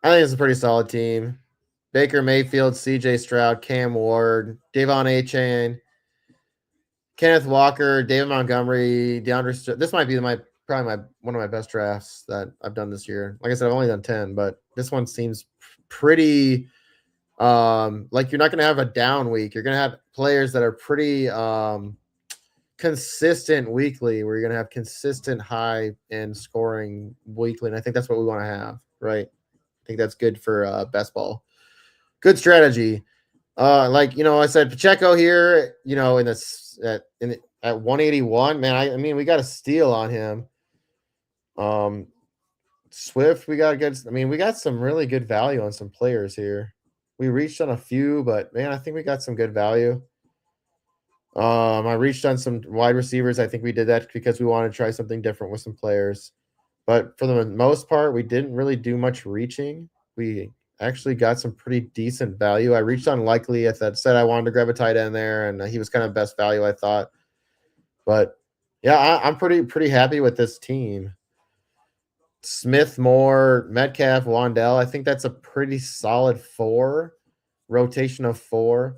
I think it's a pretty solid team. Baker Mayfield, CJ Stroud, Cam Ward, Davon Achane, Kenneth Walker, David Montgomery, DeAndre. This might be probably one of my best drafts that I've done this year. Like I said, I've only done 10, but this one seems pretty like you're not going to have a down week. You're going to have players that are pretty consistent weekly, where you're going to have consistent high end scoring weekly. And I think that's what we want to have, right? I think that's good for best ball. Good strategy. Like I said, Pacheco here, in this at 181, man. I mean, we got a steal on him. Swift, we got good. I mean, we got some really good value on some players here. We reached on a few, but man, I think we got some good value. I reached on some wide receivers. I think we did that because we wanted to try something different with some players. But for the most part, we didn't really do much reaching. We actually got some pretty decent value. I reached on Likely. I said I wanted to grab a tight end there, and he was kind of best value, I thought. But yeah, I'm pretty happy with this team. Smith, Moore, Metcalf, Wandell. I think that's a pretty solid 4 rotation of 4.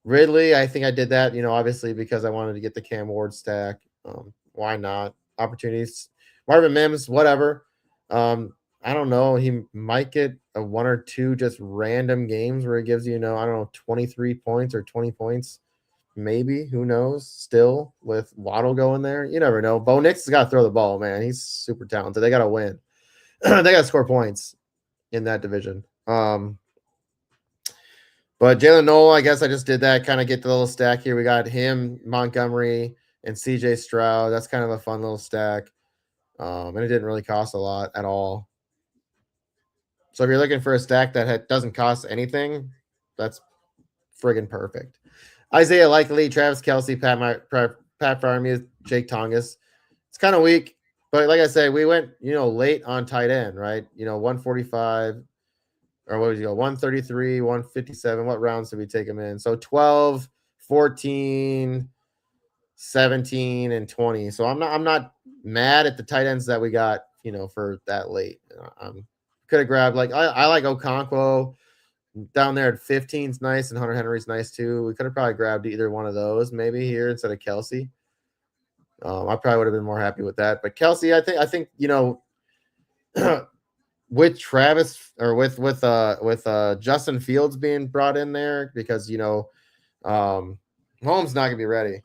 Ridley, I think I did that, obviously because I wanted to get the Cam Ward stack. Why not? Opportunities. Marvin Mims, whatever. I don't know. He might get a 1 or 2 just random games where he gives you, I don't know, 23 points or 20 points. Maybe. Who knows? Still with Waddle going there. You never know. Bo Nix has got to throw the ball, man. He's super talented. They got to win. They got to score points in that division. But Jalen Noel, I guess I just did that, kind of get the little stack here. We got him, Montgomery, and CJ Stroud. That's kind of a fun little stack. And it didn't really cost a lot at all. So if you're looking for a stack that doesn't cost anything, that's friggin' perfect. Isaiah Likely, Travis Kelce, Pat Freiermuth, Jake Tongas. It's kind of weak, but like I said, we went late on tight end, right? 145. Or what was he go? 133, 157. What rounds did we take him in? So 12, 14, 17, and 20. So I'm not mad at the tight ends that we got, for that late. Could have grabbed I like Okonkwo down there at 15 is nice, and Hunter Henry's nice too. We could have probably grabbed either one of those maybe here instead of Kelce. I probably would have been more happy with that. But Kelce, I think with Travis or with Justin Fields being brought in there, because Holmes not gonna be ready.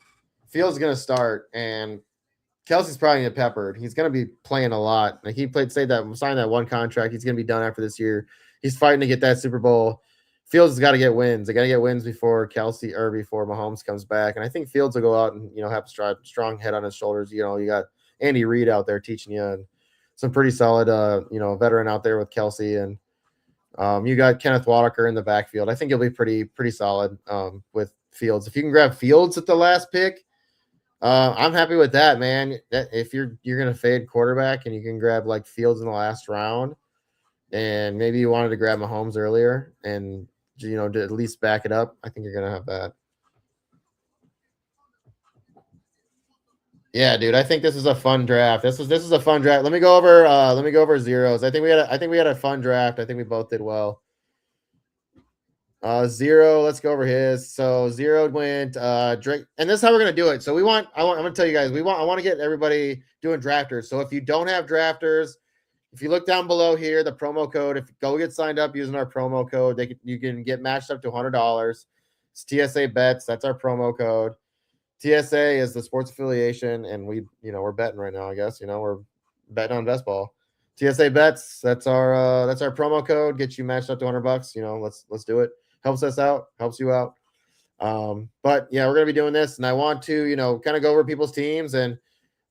Fields is gonna start, and Kelsey's probably gonna get peppered. He's gonna be playing a lot. Like he signed that one contract. He's gonna be done after this year. He's fighting to get that Super Bowl. Fields has got to get wins. They got to get wins before Kelce or before Mahomes comes back. And I think Fields will go out and have a strong head on his shoulders. You got Andy Reid out there teaching you, and some pretty solid, veteran out there with Kelce, and you got Kenneth Walker in the backfield. I think you'll be pretty solid with Fields. If you can grab Fields at the last pick, I'm happy with that, man. If you're gonna fade quarterback and you can grab like Fields in the last round, and maybe you wanted to grab Mahomes earlier, and to at least back it up, I think you're gonna have that. Yeah, dude, I think this is a fun draft. This is a fun draft. Let me go over zeros. I think we had a fun draft. I think we both did well. Zero, let's go over his. So Zero went Drake, and this is how we're gonna do it. So I'm gonna tell you guys, I want to get everybody doing drafters. So if you don't have drafters, if you look down below here, the promo code, if you go get signed up using our promo code, you can get matched up to $100. It's TSABETS. That's our promo code. TSA is the sports affiliation, and we're betting right now, I guess. We're betting on best ball. TSABETS, that's our promo code. Gets you matched up to $100. Let's do it. Helps us out, helps you out. But yeah, we're gonna be doing this, and I want to, kind of go over people's teams, and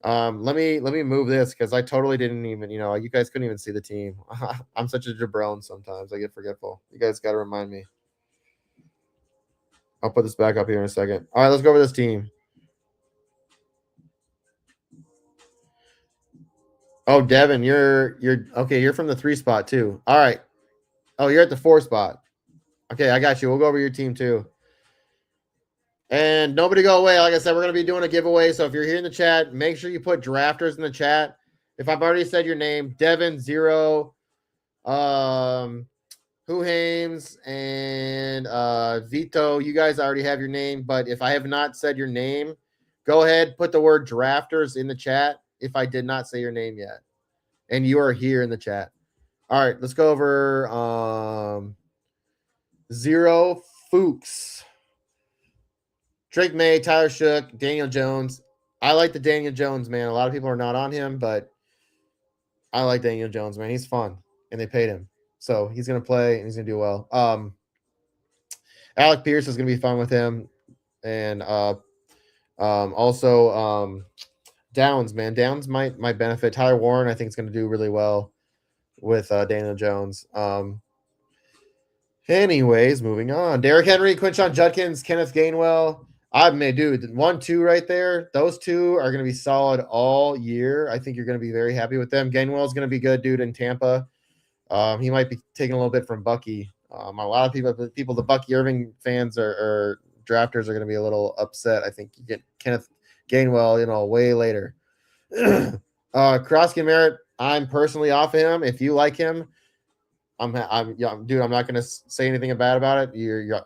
let me move this because I totally didn't even, you guys couldn't even see the team. I'm such a jabron sometimes. I get forgetful. You guys got to remind me. I'll put this back up here in a second. All right, let's go over this team. Oh, Devin, you're okay. You're from the 3 spot too. All right. Oh, you're at the 4 spot. Okay, I got you. We'll go over your team too. And nobody go away. Like I said, we're going to be doing a giveaway. So if you're here in the chat, make sure you put drafters in the chat. If I've already said your name, Devin 0, Who Hames and Vito, you guys already have your name. But if I have not said your name, go ahead, put the word drafters in the chat if I did not say your name yet. And you are here in the chat. All right, let's go over 0 Fuchs. Drake May, Tyler Shook, Daniel Jones. I like the Daniel Jones, man. A lot of people are not on him, but I like Daniel Jones, man. He's fun, and they paid him. So he's going to play, and he's going to do well. Alec Pierce is going to be fun with him. And also Downs, man. Downs might benefit. Tyler Warren, I think, is going to do really well with Daniel Jones. Anyways, moving on. Derrick Henry, Quinshon Judkins, Kenneth Gainwell. Dude, 1-2 right there. Those two are going to be solid all year. I think you're going to be very happy with them. Gainwell's going to be good, dude, in Tampa. He might be taking a little bit from Bucky. A lot of people, the Bucky Irving fans or drafters are going to be a little upset. I think you get Kenneth Gainwell, way later. Krosky Merritt, I'm personally off of him. If you like him, I'm not going to say anything bad about it.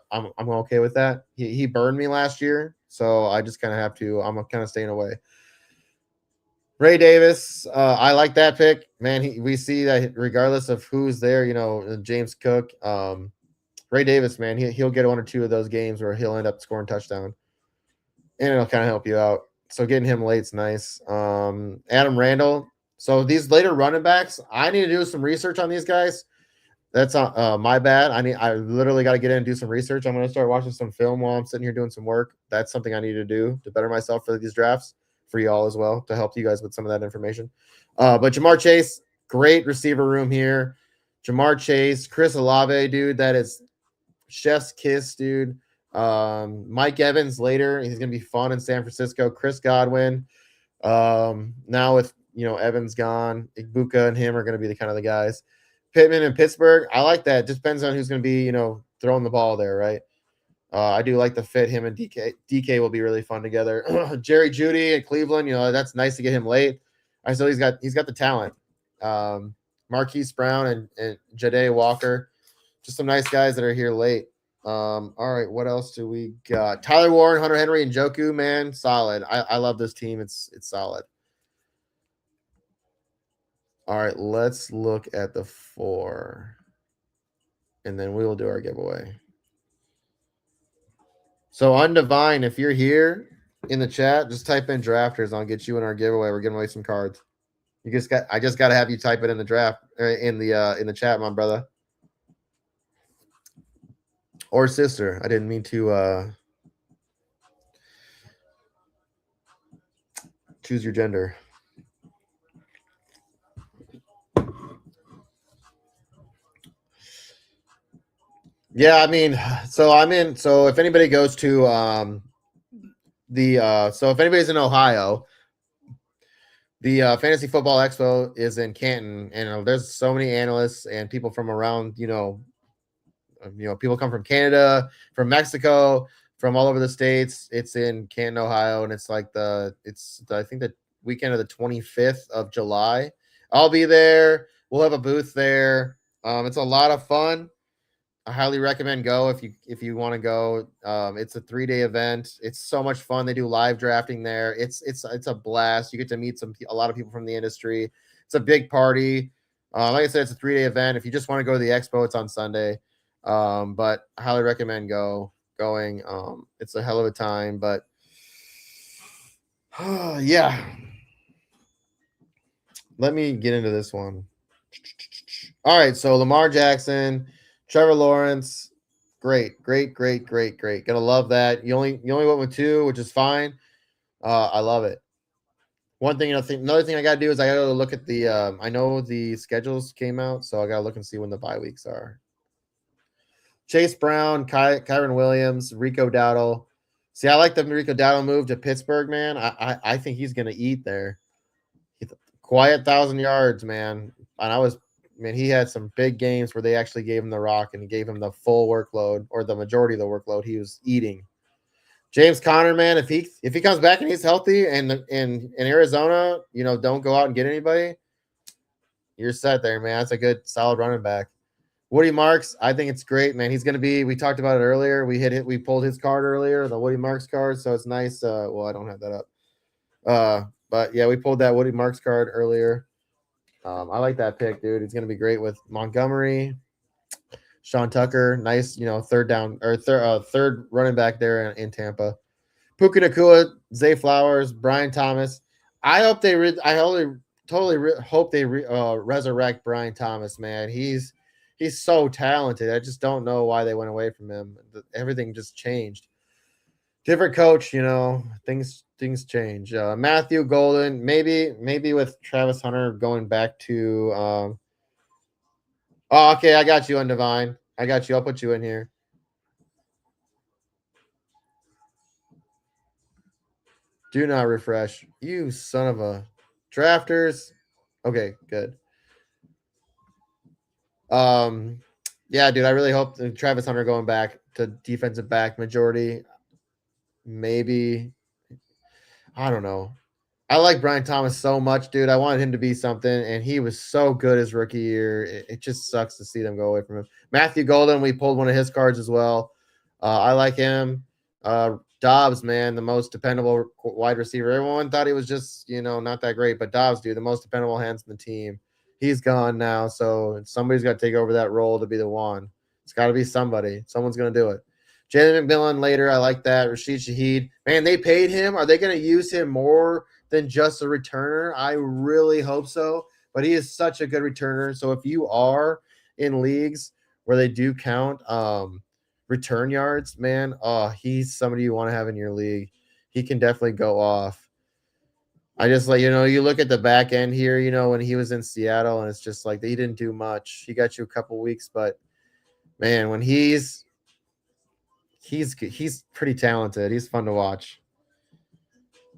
I'm okay with that. He burned me last year, so I just kind of have to. I'm kind of staying away. Ray Davis, I like that pick, man. We see that regardless of who's there, James Cook, Ray Davis, man, he'll get 1 or 2 of those games where he'll end up scoring touchdown, and it'll kind of help you out. So getting him late's nice. Adam Randall. So these later running backs, I need to do some research on these guys. That's my bad. I literally got to get in and do some research. I'm going to start watching some film while I'm sitting here doing some work. That's something I need to do to better myself for these drafts, for y'all as well, to help you guys with some of that information. But Jamar Chase, great receiver room here. Jamar Chase, Chris Olave, dude, that is chef's kiss, dude. Mike Evans later, he's going to be fun in San Francisco. Chris Godwin. Now with, Evans gone, Igbuka and him are going to be the kind of the guys. Pittman in Pittsburgh, I like that. Just depends on who's going to be, throwing the ball there, right? I do like the fit. Him and DK. DK will be really fun together. Jerry Jeudy in Cleveland, that's nice to get him late. I still he's got the talent. Marquise Brown and Jade Walker, just some nice guys that are here late. All right, what else do we got? Tyler Warren, Hunter Henry, and Njoku, man, solid. I love this team. It's solid. All right, let's look at the 4, and then we will do our giveaway. So Undivine, if you're here in the chat, just type in drafters. I'll get you in our giveaway. We're giving away some cards. I just got to have you type it in the draft in the chat, my brother or sister. I didn't mean to choose your gender. Yeah, so if anybody goes to if anybody's in Ohio, the Fantasy Football Expo is in Canton, and there's so many analysts and people from around, people come from Canada, from Mexico, from all over the states. It's in Canton, Ohio, and it's like I think the weekend of the 25th of July. I'll be there. We'll have a booth there. It's a lot of fun. I highly recommend go if you want to go. It's a 3-day event. It's so much fun. They do live drafting there. It's a blast. You get to meet a lot of people from the industry. It's a big party. Like I said, it's a 3-day event. If you just want to go to the expo, it's on Sunday. But I highly recommend going. It's a hell of a time, but yeah. Let me get into this one. All right, so Lamar Jackson, Trevor Lawrence, great. Gonna love that. You only went with 2, which is fine. I love it. Another thing I gotta do is I gotta look at the. I know the schedules came out, so I gotta look and see when the bye weeks are. Chase Brown, Kyron Williams, Rico Dowdle. See, I like the Rico Dowdle move to Pittsburgh, man. I think he's gonna eat there. Quiet 1,000 yards, man. And man, he had some big games where they actually gave him the rock and gave him the full workload or the majority of the workload he was eating. James Conner, man, if he comes back and he's healthy and in Arizona, don't go out and get anybody, you're set there, man. That's a good solid running back. Woody Marks, I think it's great, man. He's going to be. We talked about it earlier. We pulled his card earlier, the Woody Marks card. So it's nice. Well, I don't have that up. But yeah, we pulled that Woody Marks card earlier. I like that pick, dude. He's going to be great with Montgomery, Sean Tucker. Nice, third down or third running back there in Tampa. Puka Nacua, Zay Flowers, Brian Thomas. I hope hope they resurrect Brian Thomas, man. He's so talented. I just don't know why they went away from him. Everything just changed. Different coach, things change. Matthew Golden, maybe with Travis Hunter going back to. Oh, okay, I got you on Divine. I got you. I'll put you in here. Do not refresh. You son of a drafters. Okay, good. Yeah, dude, I really hope Travis Hunter going back to defensive back majority. Maybe. I don't know. I like Brian Thomas so much, dude. I wanted him to be something, and he was so good his rookie year. It just sucks to see them go away from him. Matthew Golden, we pulled one of his cards as well. I like him. Dobbs, man, the most dependable wide receiver. Everyone thought he was just, not that great, but Dobbs, dude, the most dependable hands in the team. He's gone now, so somebody's got to take over that role to be the one. It's got to be somebody. Someone's going to do it. Jalen McMillan later, I like that. Rashid Shaheed, man, they paid him. Are they going to use him more than just a returner? I really hope so. But he is such a good returner. So if you are in leagues where they do count return yards, man, he's somebody you want to have in your league. He can definitely go off. I just you look at the back end here, when he was in Seattle, and it's just like he didn't do much. He got you a couple weeks, but man, when he's pretty talented. He's fun to watch.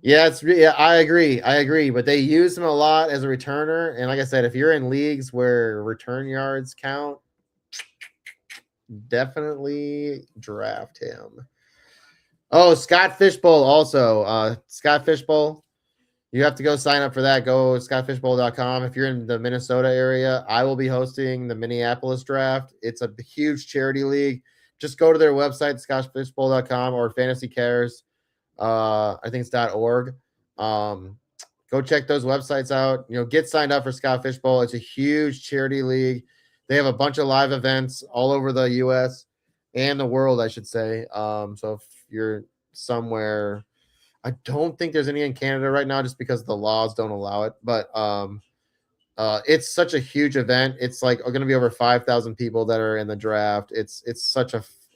Yeah, I agree. But they use him a lot as a returner. And like I said, if you're in leagues where return yards count, definitely draft him. Oh, Scott Fishbowl also. Scott Fishbowl. You have to go sign up for that. Go scottfishbowl.com. If you're in the Minnesota area, I will be hosting the Minneapolis draft. It's a huge charity league. Just go to their website, scottfishbowl.com or Fantasy Cares. I think it's .org. Go check those websites out. Get signed up for Scott Fishbowl. It's a huge charity league. They have a bunch of live events all over the U.S. and the world, I should say. So if you're somewhere, I don't think there's any in Canada right now, just because the laws don't allow it. But it's such a huge event. It's like going to be over 5,000 people that are in the draft. It's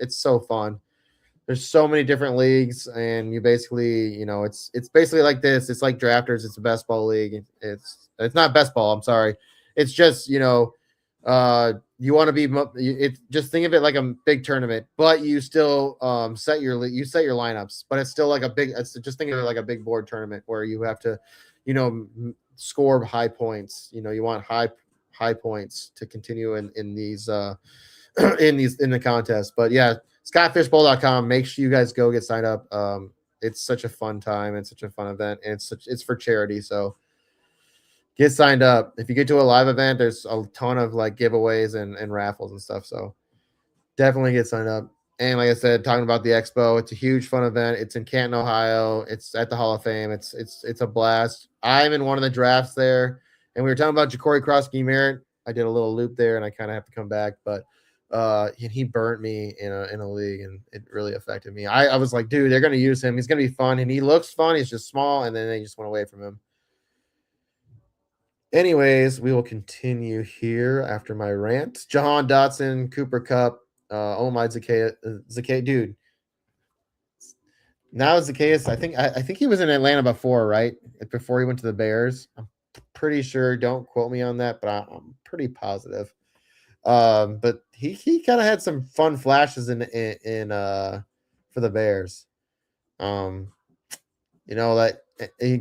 so fun. There's so many different leagues, and you basically, it's basically like this. It's like drafters. It's a best ball league. It's not best ball. I'm sorry. It's just, you want to be, just think of it like a big tournament, but you still set your lineups, but it's still like just think of it like a big board tournament where you have to, score high points. You want high points to continue in these in the contest. But yeah, scottfishbowl.com. Make sure you guys go get signed up. It's such a fun time. It's such a fun event, and it's for charity. So get signed up. If you get to a live event, there's a ton of like giveaways and raffles and stuff. So definitely get signed up. And like I said, talking about the expo, it's a huge fun event. It's in Canton, Ohio. It's at the Hall of Fame. It's a blast. I'm in one of the drafts there, and we were talking about Ja'Cory Cross-Merritt. I did a little loop there, and I kind of have to come back. But he burnt me in a league, and it really affected me. I was like, dude, they're gonna use him. He's gonna be fun, and he looks fun. He's just small, and then they just went away from him. Anyways, we will continue here after my rant. Jahan Dotson, Cooper Cup, oh my Zacchaeus, dude. Now Zacchaeus, I think he was in Atlanta before, right? Before he went to the Bears. I'm pretty sure. Don't quote me on that, but I'm pretty positive. But he kind of had some fun flashes in for the Bears. You know that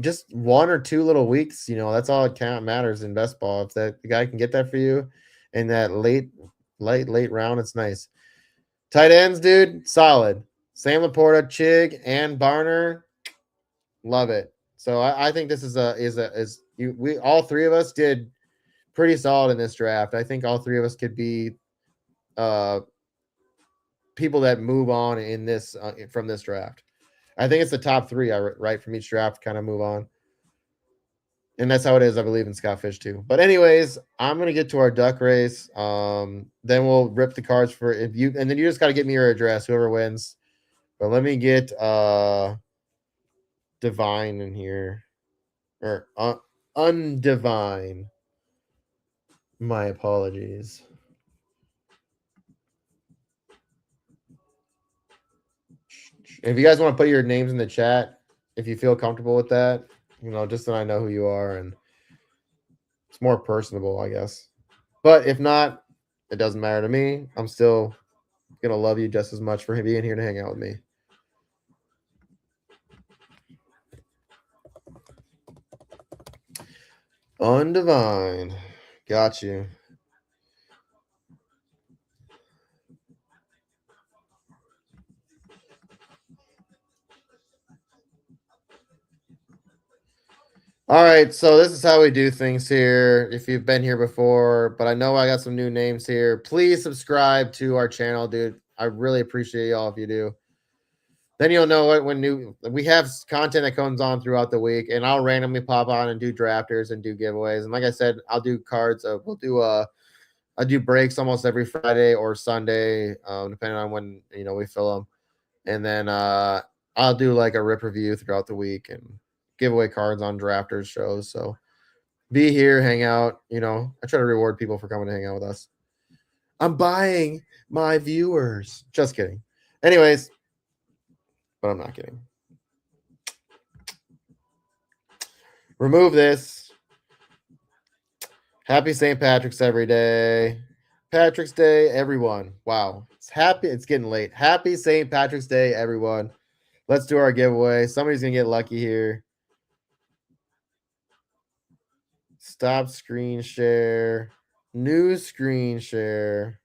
just 1 or 2 little weeks, you know, that's all it matters in best ball. If that the guy can get that for you in that late round, it's nice. Tight ends, dude, solid. Sam Laporta, Chig, and Barner, love it. So I think this we all three of us did pretty solid in this draft. I think all three of us could be people that move on in this from this draft. I think it's the top 3, right, from each draft, kind of move on. And that's how it is, I believe, in Scott Fish too. But anyways, I'm gonna get to our duck race. Then we'll rip the cards for if you, and then you just got to get me your address, whoever wins. But let me get Divine in here, or Undivine. My apologies. If you guys want to put your names in the chat, if you feel comfortable with that, you know, just so I know who you are, and it's more personable, I guess. But if not, it doesn't matter to me. I'm still gonna love you just as much for being here to hang out with me. Undivine, got you. All right, so this is how we do things here. If you've been here before, but I know I got some new names here. Please subscribe to our channel, dude. I really appreciate y'all if you do. Then you'll know what when we have content that comes on throughout the week, and I'll randomly pop on and do drafters and do giveaways. And like I said, I'll do cards. I do breaks almost every Friday or Sunday, depending on when we fill them. And then I'll do like a rip review throughout the week and give away cards on drafters shows. So be here, hang out. I try to reward people for coming to hang out with us. I'm buying my viewers. Just kidding. Anyways, but I'm not kidding. Remove this. Happy St. Patrick's every day. Patrick's Day, everyone. Wow. It's getting late. Happy St. Patrick's Day, everyone. Let's do our giveaway. Somebody's going to get lucky here. Stop screen share. New screen share.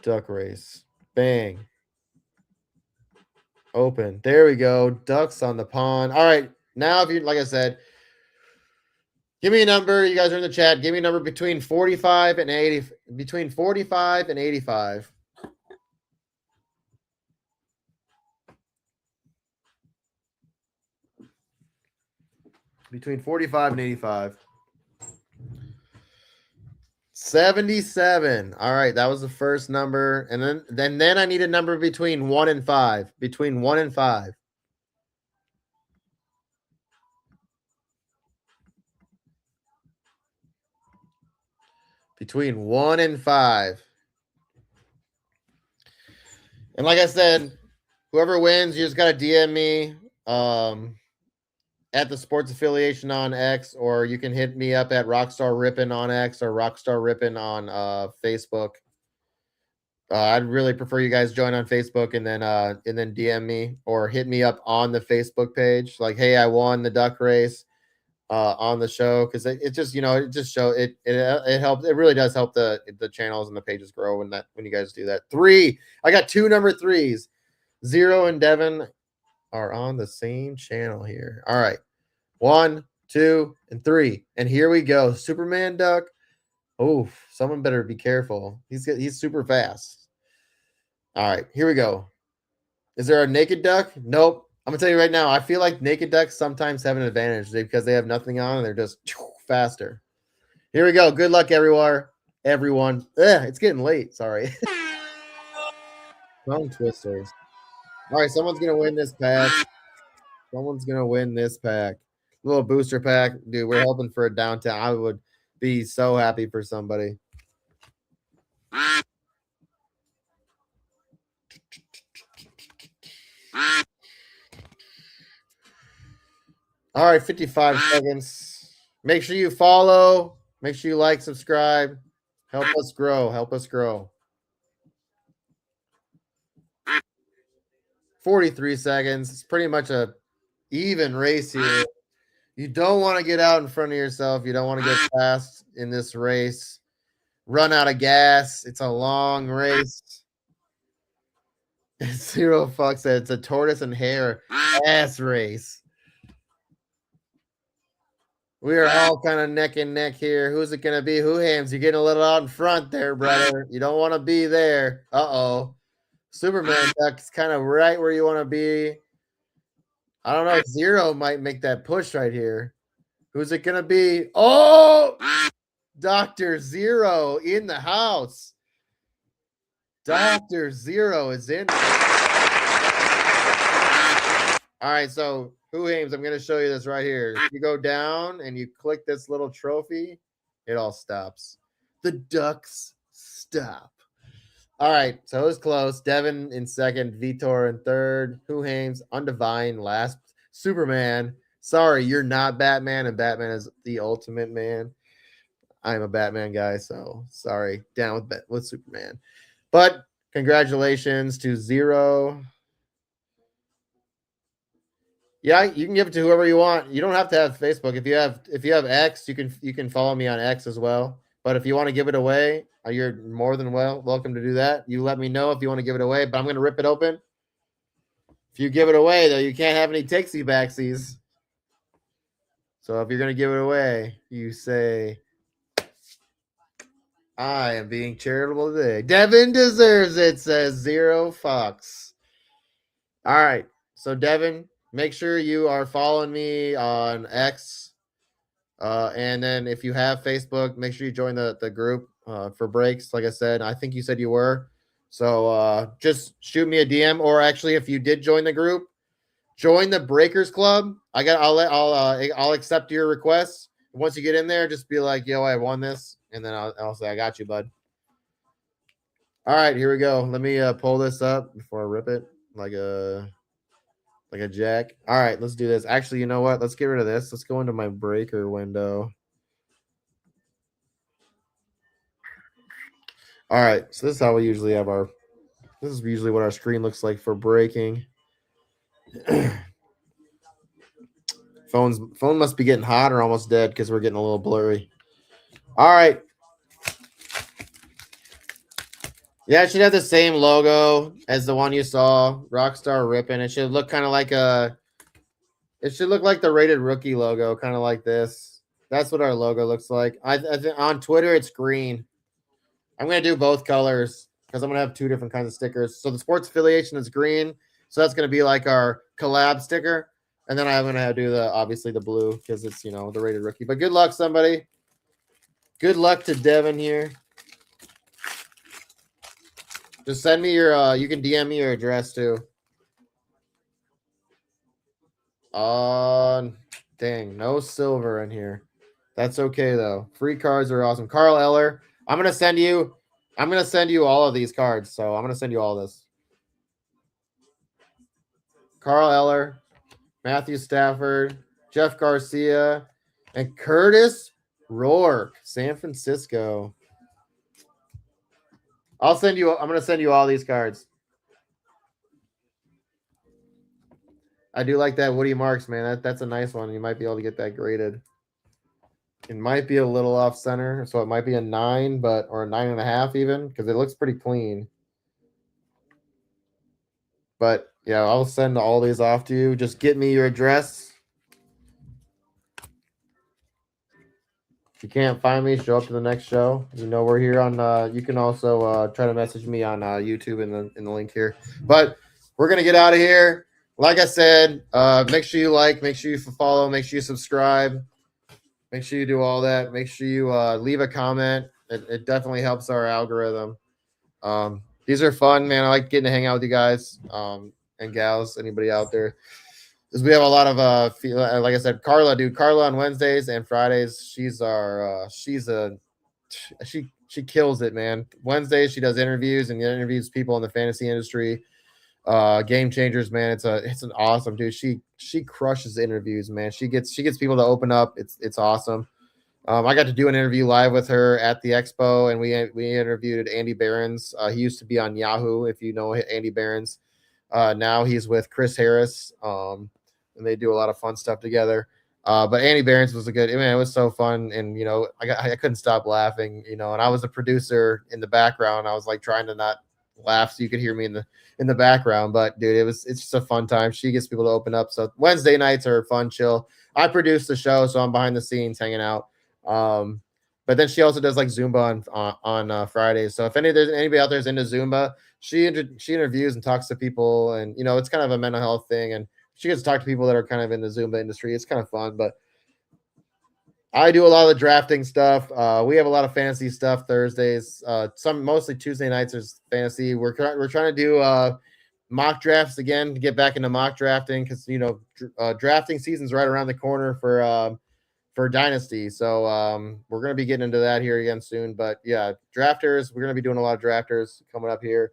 Duck race. Bang. Open. There we go. Ducks on the pond. All right. Now, if you, like I said, give me a number. You guys are in the chat. Give me a number between 45 and 80. Between 45 and 85. Between 45 and 85. 77. All right, that was the first number. And then I need a number between 1 and 5. Between 1 and 5. Between 1 and 5. And like I said, whoever wins, you just got to DM me at the Sports Affiliation on X, or you can hit me up at Rockstar Rippin on X or Rockstar Rippin on Facebook. I'd really prefer you guys join on Facebook and then DM me or hit me up on the Facebook page. Like, hey, I won the duck race on the show, because it just it helps. It really does help the channels and the pages grow when you guys do that. 3. I got 2 number 3s. 0 and Devin are on the same channel here. All right. 1, 2, and 3. And here we go. Superman duck. Oh, someone better be careful. He's super fast. All right, here we go. Is there a naked duck? Nope. I'm gonna tell you right now, I feel like naked ducks sometimes have an advantage because they have nothing on and they're just faster. Here we go. Good luck, everyone. It's getting late. Sorry. Tongue twisters. All right, someone's gonna win this pack. Someone's gonna win this pack. Little booster pack, dude. We're hoping for a downtown. I would be so happy for somebody. All right, 55 seconds. Make sure you follow. Make sure you like, subscribe. Help us grow. Help us grow. 43 seconds. It's pretty much a even race here. You don't want to get out in front of yourself. You don't want to get fast in this race. Run out of gas. It's a long race. Zero fucks said it's a tortoise and hare ass race. We are all kind of neck and neck here. Who's it going to be? Who hams? You're getting a little out in front there, brother. You don't want to be there. Uh-oh. Superman duck's kind of right where you want to be. I don't know. Zero might make that push right here. Who's it going to be? Oh, Dr. Zero in the house. Dr. Zero is in. All right, so who aims? I'm going to show you this right here. If you go down and you click this little trophy, it all stops. The ducks stop. All right, so it was close. Devin in second, Vitor in third, Who Hames, Undivine last, Superman. Sorry, you're not Batman, and Batman is the ultimate man. I'm a Batman guy, so sorry. Down with Superman. But congratulations to Zero. Yeah, you can give it to whoever you want. You don't have to have Facebook. If you have X, you can follow me on X as well. But if you want to give it away, you're more than welcome to do that. You let me know if you want to give it away, but I'm going to rip it open. If you give it away, though, you can't have any takesy backsies. So if you're going to give it away, you say, I am being charitable today. Devin deserves it, says Zero Fox. All right. So, Devin, make sure you are following me on X. And then if you have Facebook, make sure you join the group for breaks. Like I said, I think you said you were. So just shoot me a DM, or actually, if you did join the group, join the Breakers Club. I'll accept your requests. Once you get in there, just be like, yo, I won this, and then I'll say I got you, bud. All right, here we go. Let me pull this up before I rip it like a jack. All right, let's do this. Actually, you know what? Let's get rid of this. Let's go into my breaker window. All right, so this is how we usually have this is usually what our screen looks like for breaking. Phone must be getting hot or almost dead because we're getting a little blurry. All right. Yeah, it should have the same logo as the one you saw, Rockstar Rippin'. It should look kind of like it should look like the Rated Rookie logo, kind of like this. That's what our logo looks like. I think on Twitter it's green. I'm going to do both colors because I'm going to have two different kinds of stickers. So the sports affiliation is green. So that's going to be like our collab sticker. And then I'm going to do obviously the blue because it's, the Rated Rookie. But good luck, somebody. Good luck to Devin here. Just send me your, you can DM me your address too. Dang, no silver in here. That's okay though. Free cards are awesome. Carl Eller, I'm gonna send you all of these cards. So I'm gonna send you all this. Carl Eller, Matthew Stafford, Jeff Garcia, and Curtis Rourke, San Francisco. I'm gonna send you all these cards. I do like that Woody Marks, man. That's a nice one. You might be able to get that graded. It might be a little off center, so it might be a 9, or a 9.5 even, because it looks pretty clean. But yeah, I'll send all these off to you. Just get me your address. If you can't find me, show up to the next show. We're here on. You can also try to message me on YouTube in the link here. But we're gonna get out of here. Like I said, make sure you like, make sure you follow, make sure you subscribe. Make sure you do all that. Make sure you leave a comment. It definitely helps our algorithm. These are fun, man. I like getting to hang out with you guys and gals. Anybody out there? Because we have a lot of like I said, Carla, dude. Carla on Wednesdays and Fridays. She kills it, man. Wednesdays she does interviews and interviews people in the fantasy industry. Game changers, man. It's an awesome dude. She crushes interviews, man. She gets people to open up. It's awesome. I got to do an interview live with her at the expo, and we interviewed Andy Behrens. He used to be on Yahoo, if you know Andy Behrens. Now he's with Chris Harris, and they do a lot of fun stuff together. But Andy Behrens was a good man. It was so fun, and I couldn't stop laughing. And I was a producer in the background. I was like trying to not laugh so you could hear me in the background. But dude, it's just a fun time. She gets people to open up. So Wednesday nights are fun, chill. I produce the show, so I'm behind the scenes hanging out. But then she also does like Zumba on Fridays. So if there's anybody out there is into Zumba, she interviews and talks to people, and it's kind of a mental health thing, and she gets to talk to people that are kind of in the Zumba industry. It's kind of fun. But I do a lot of the drafting stuff. We have a lot of fantasy stuff Thursdays. Mostly Tuesday nights is fantasy. We're trying to do mock drafts again to get back into mock drafting because drafting season's right around the corner for Dynasty. So we're going to be getting into that here again soon. But yeah, drafters, we're going to be doing a lot of drafters coming up here.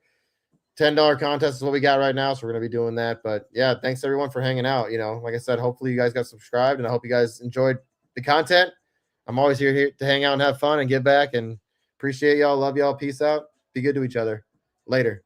$10 contest is what we got right now, so we're going to be doing that. But yeah, thanks everyone for hanging out. Like I said, hopefully you guys got subscribed, and I hope you guys enjoyed the content. I'm always here to hang out and have fun and give back, and appreciate y'all. Love y'all. Peace out. Be good to each other. Later.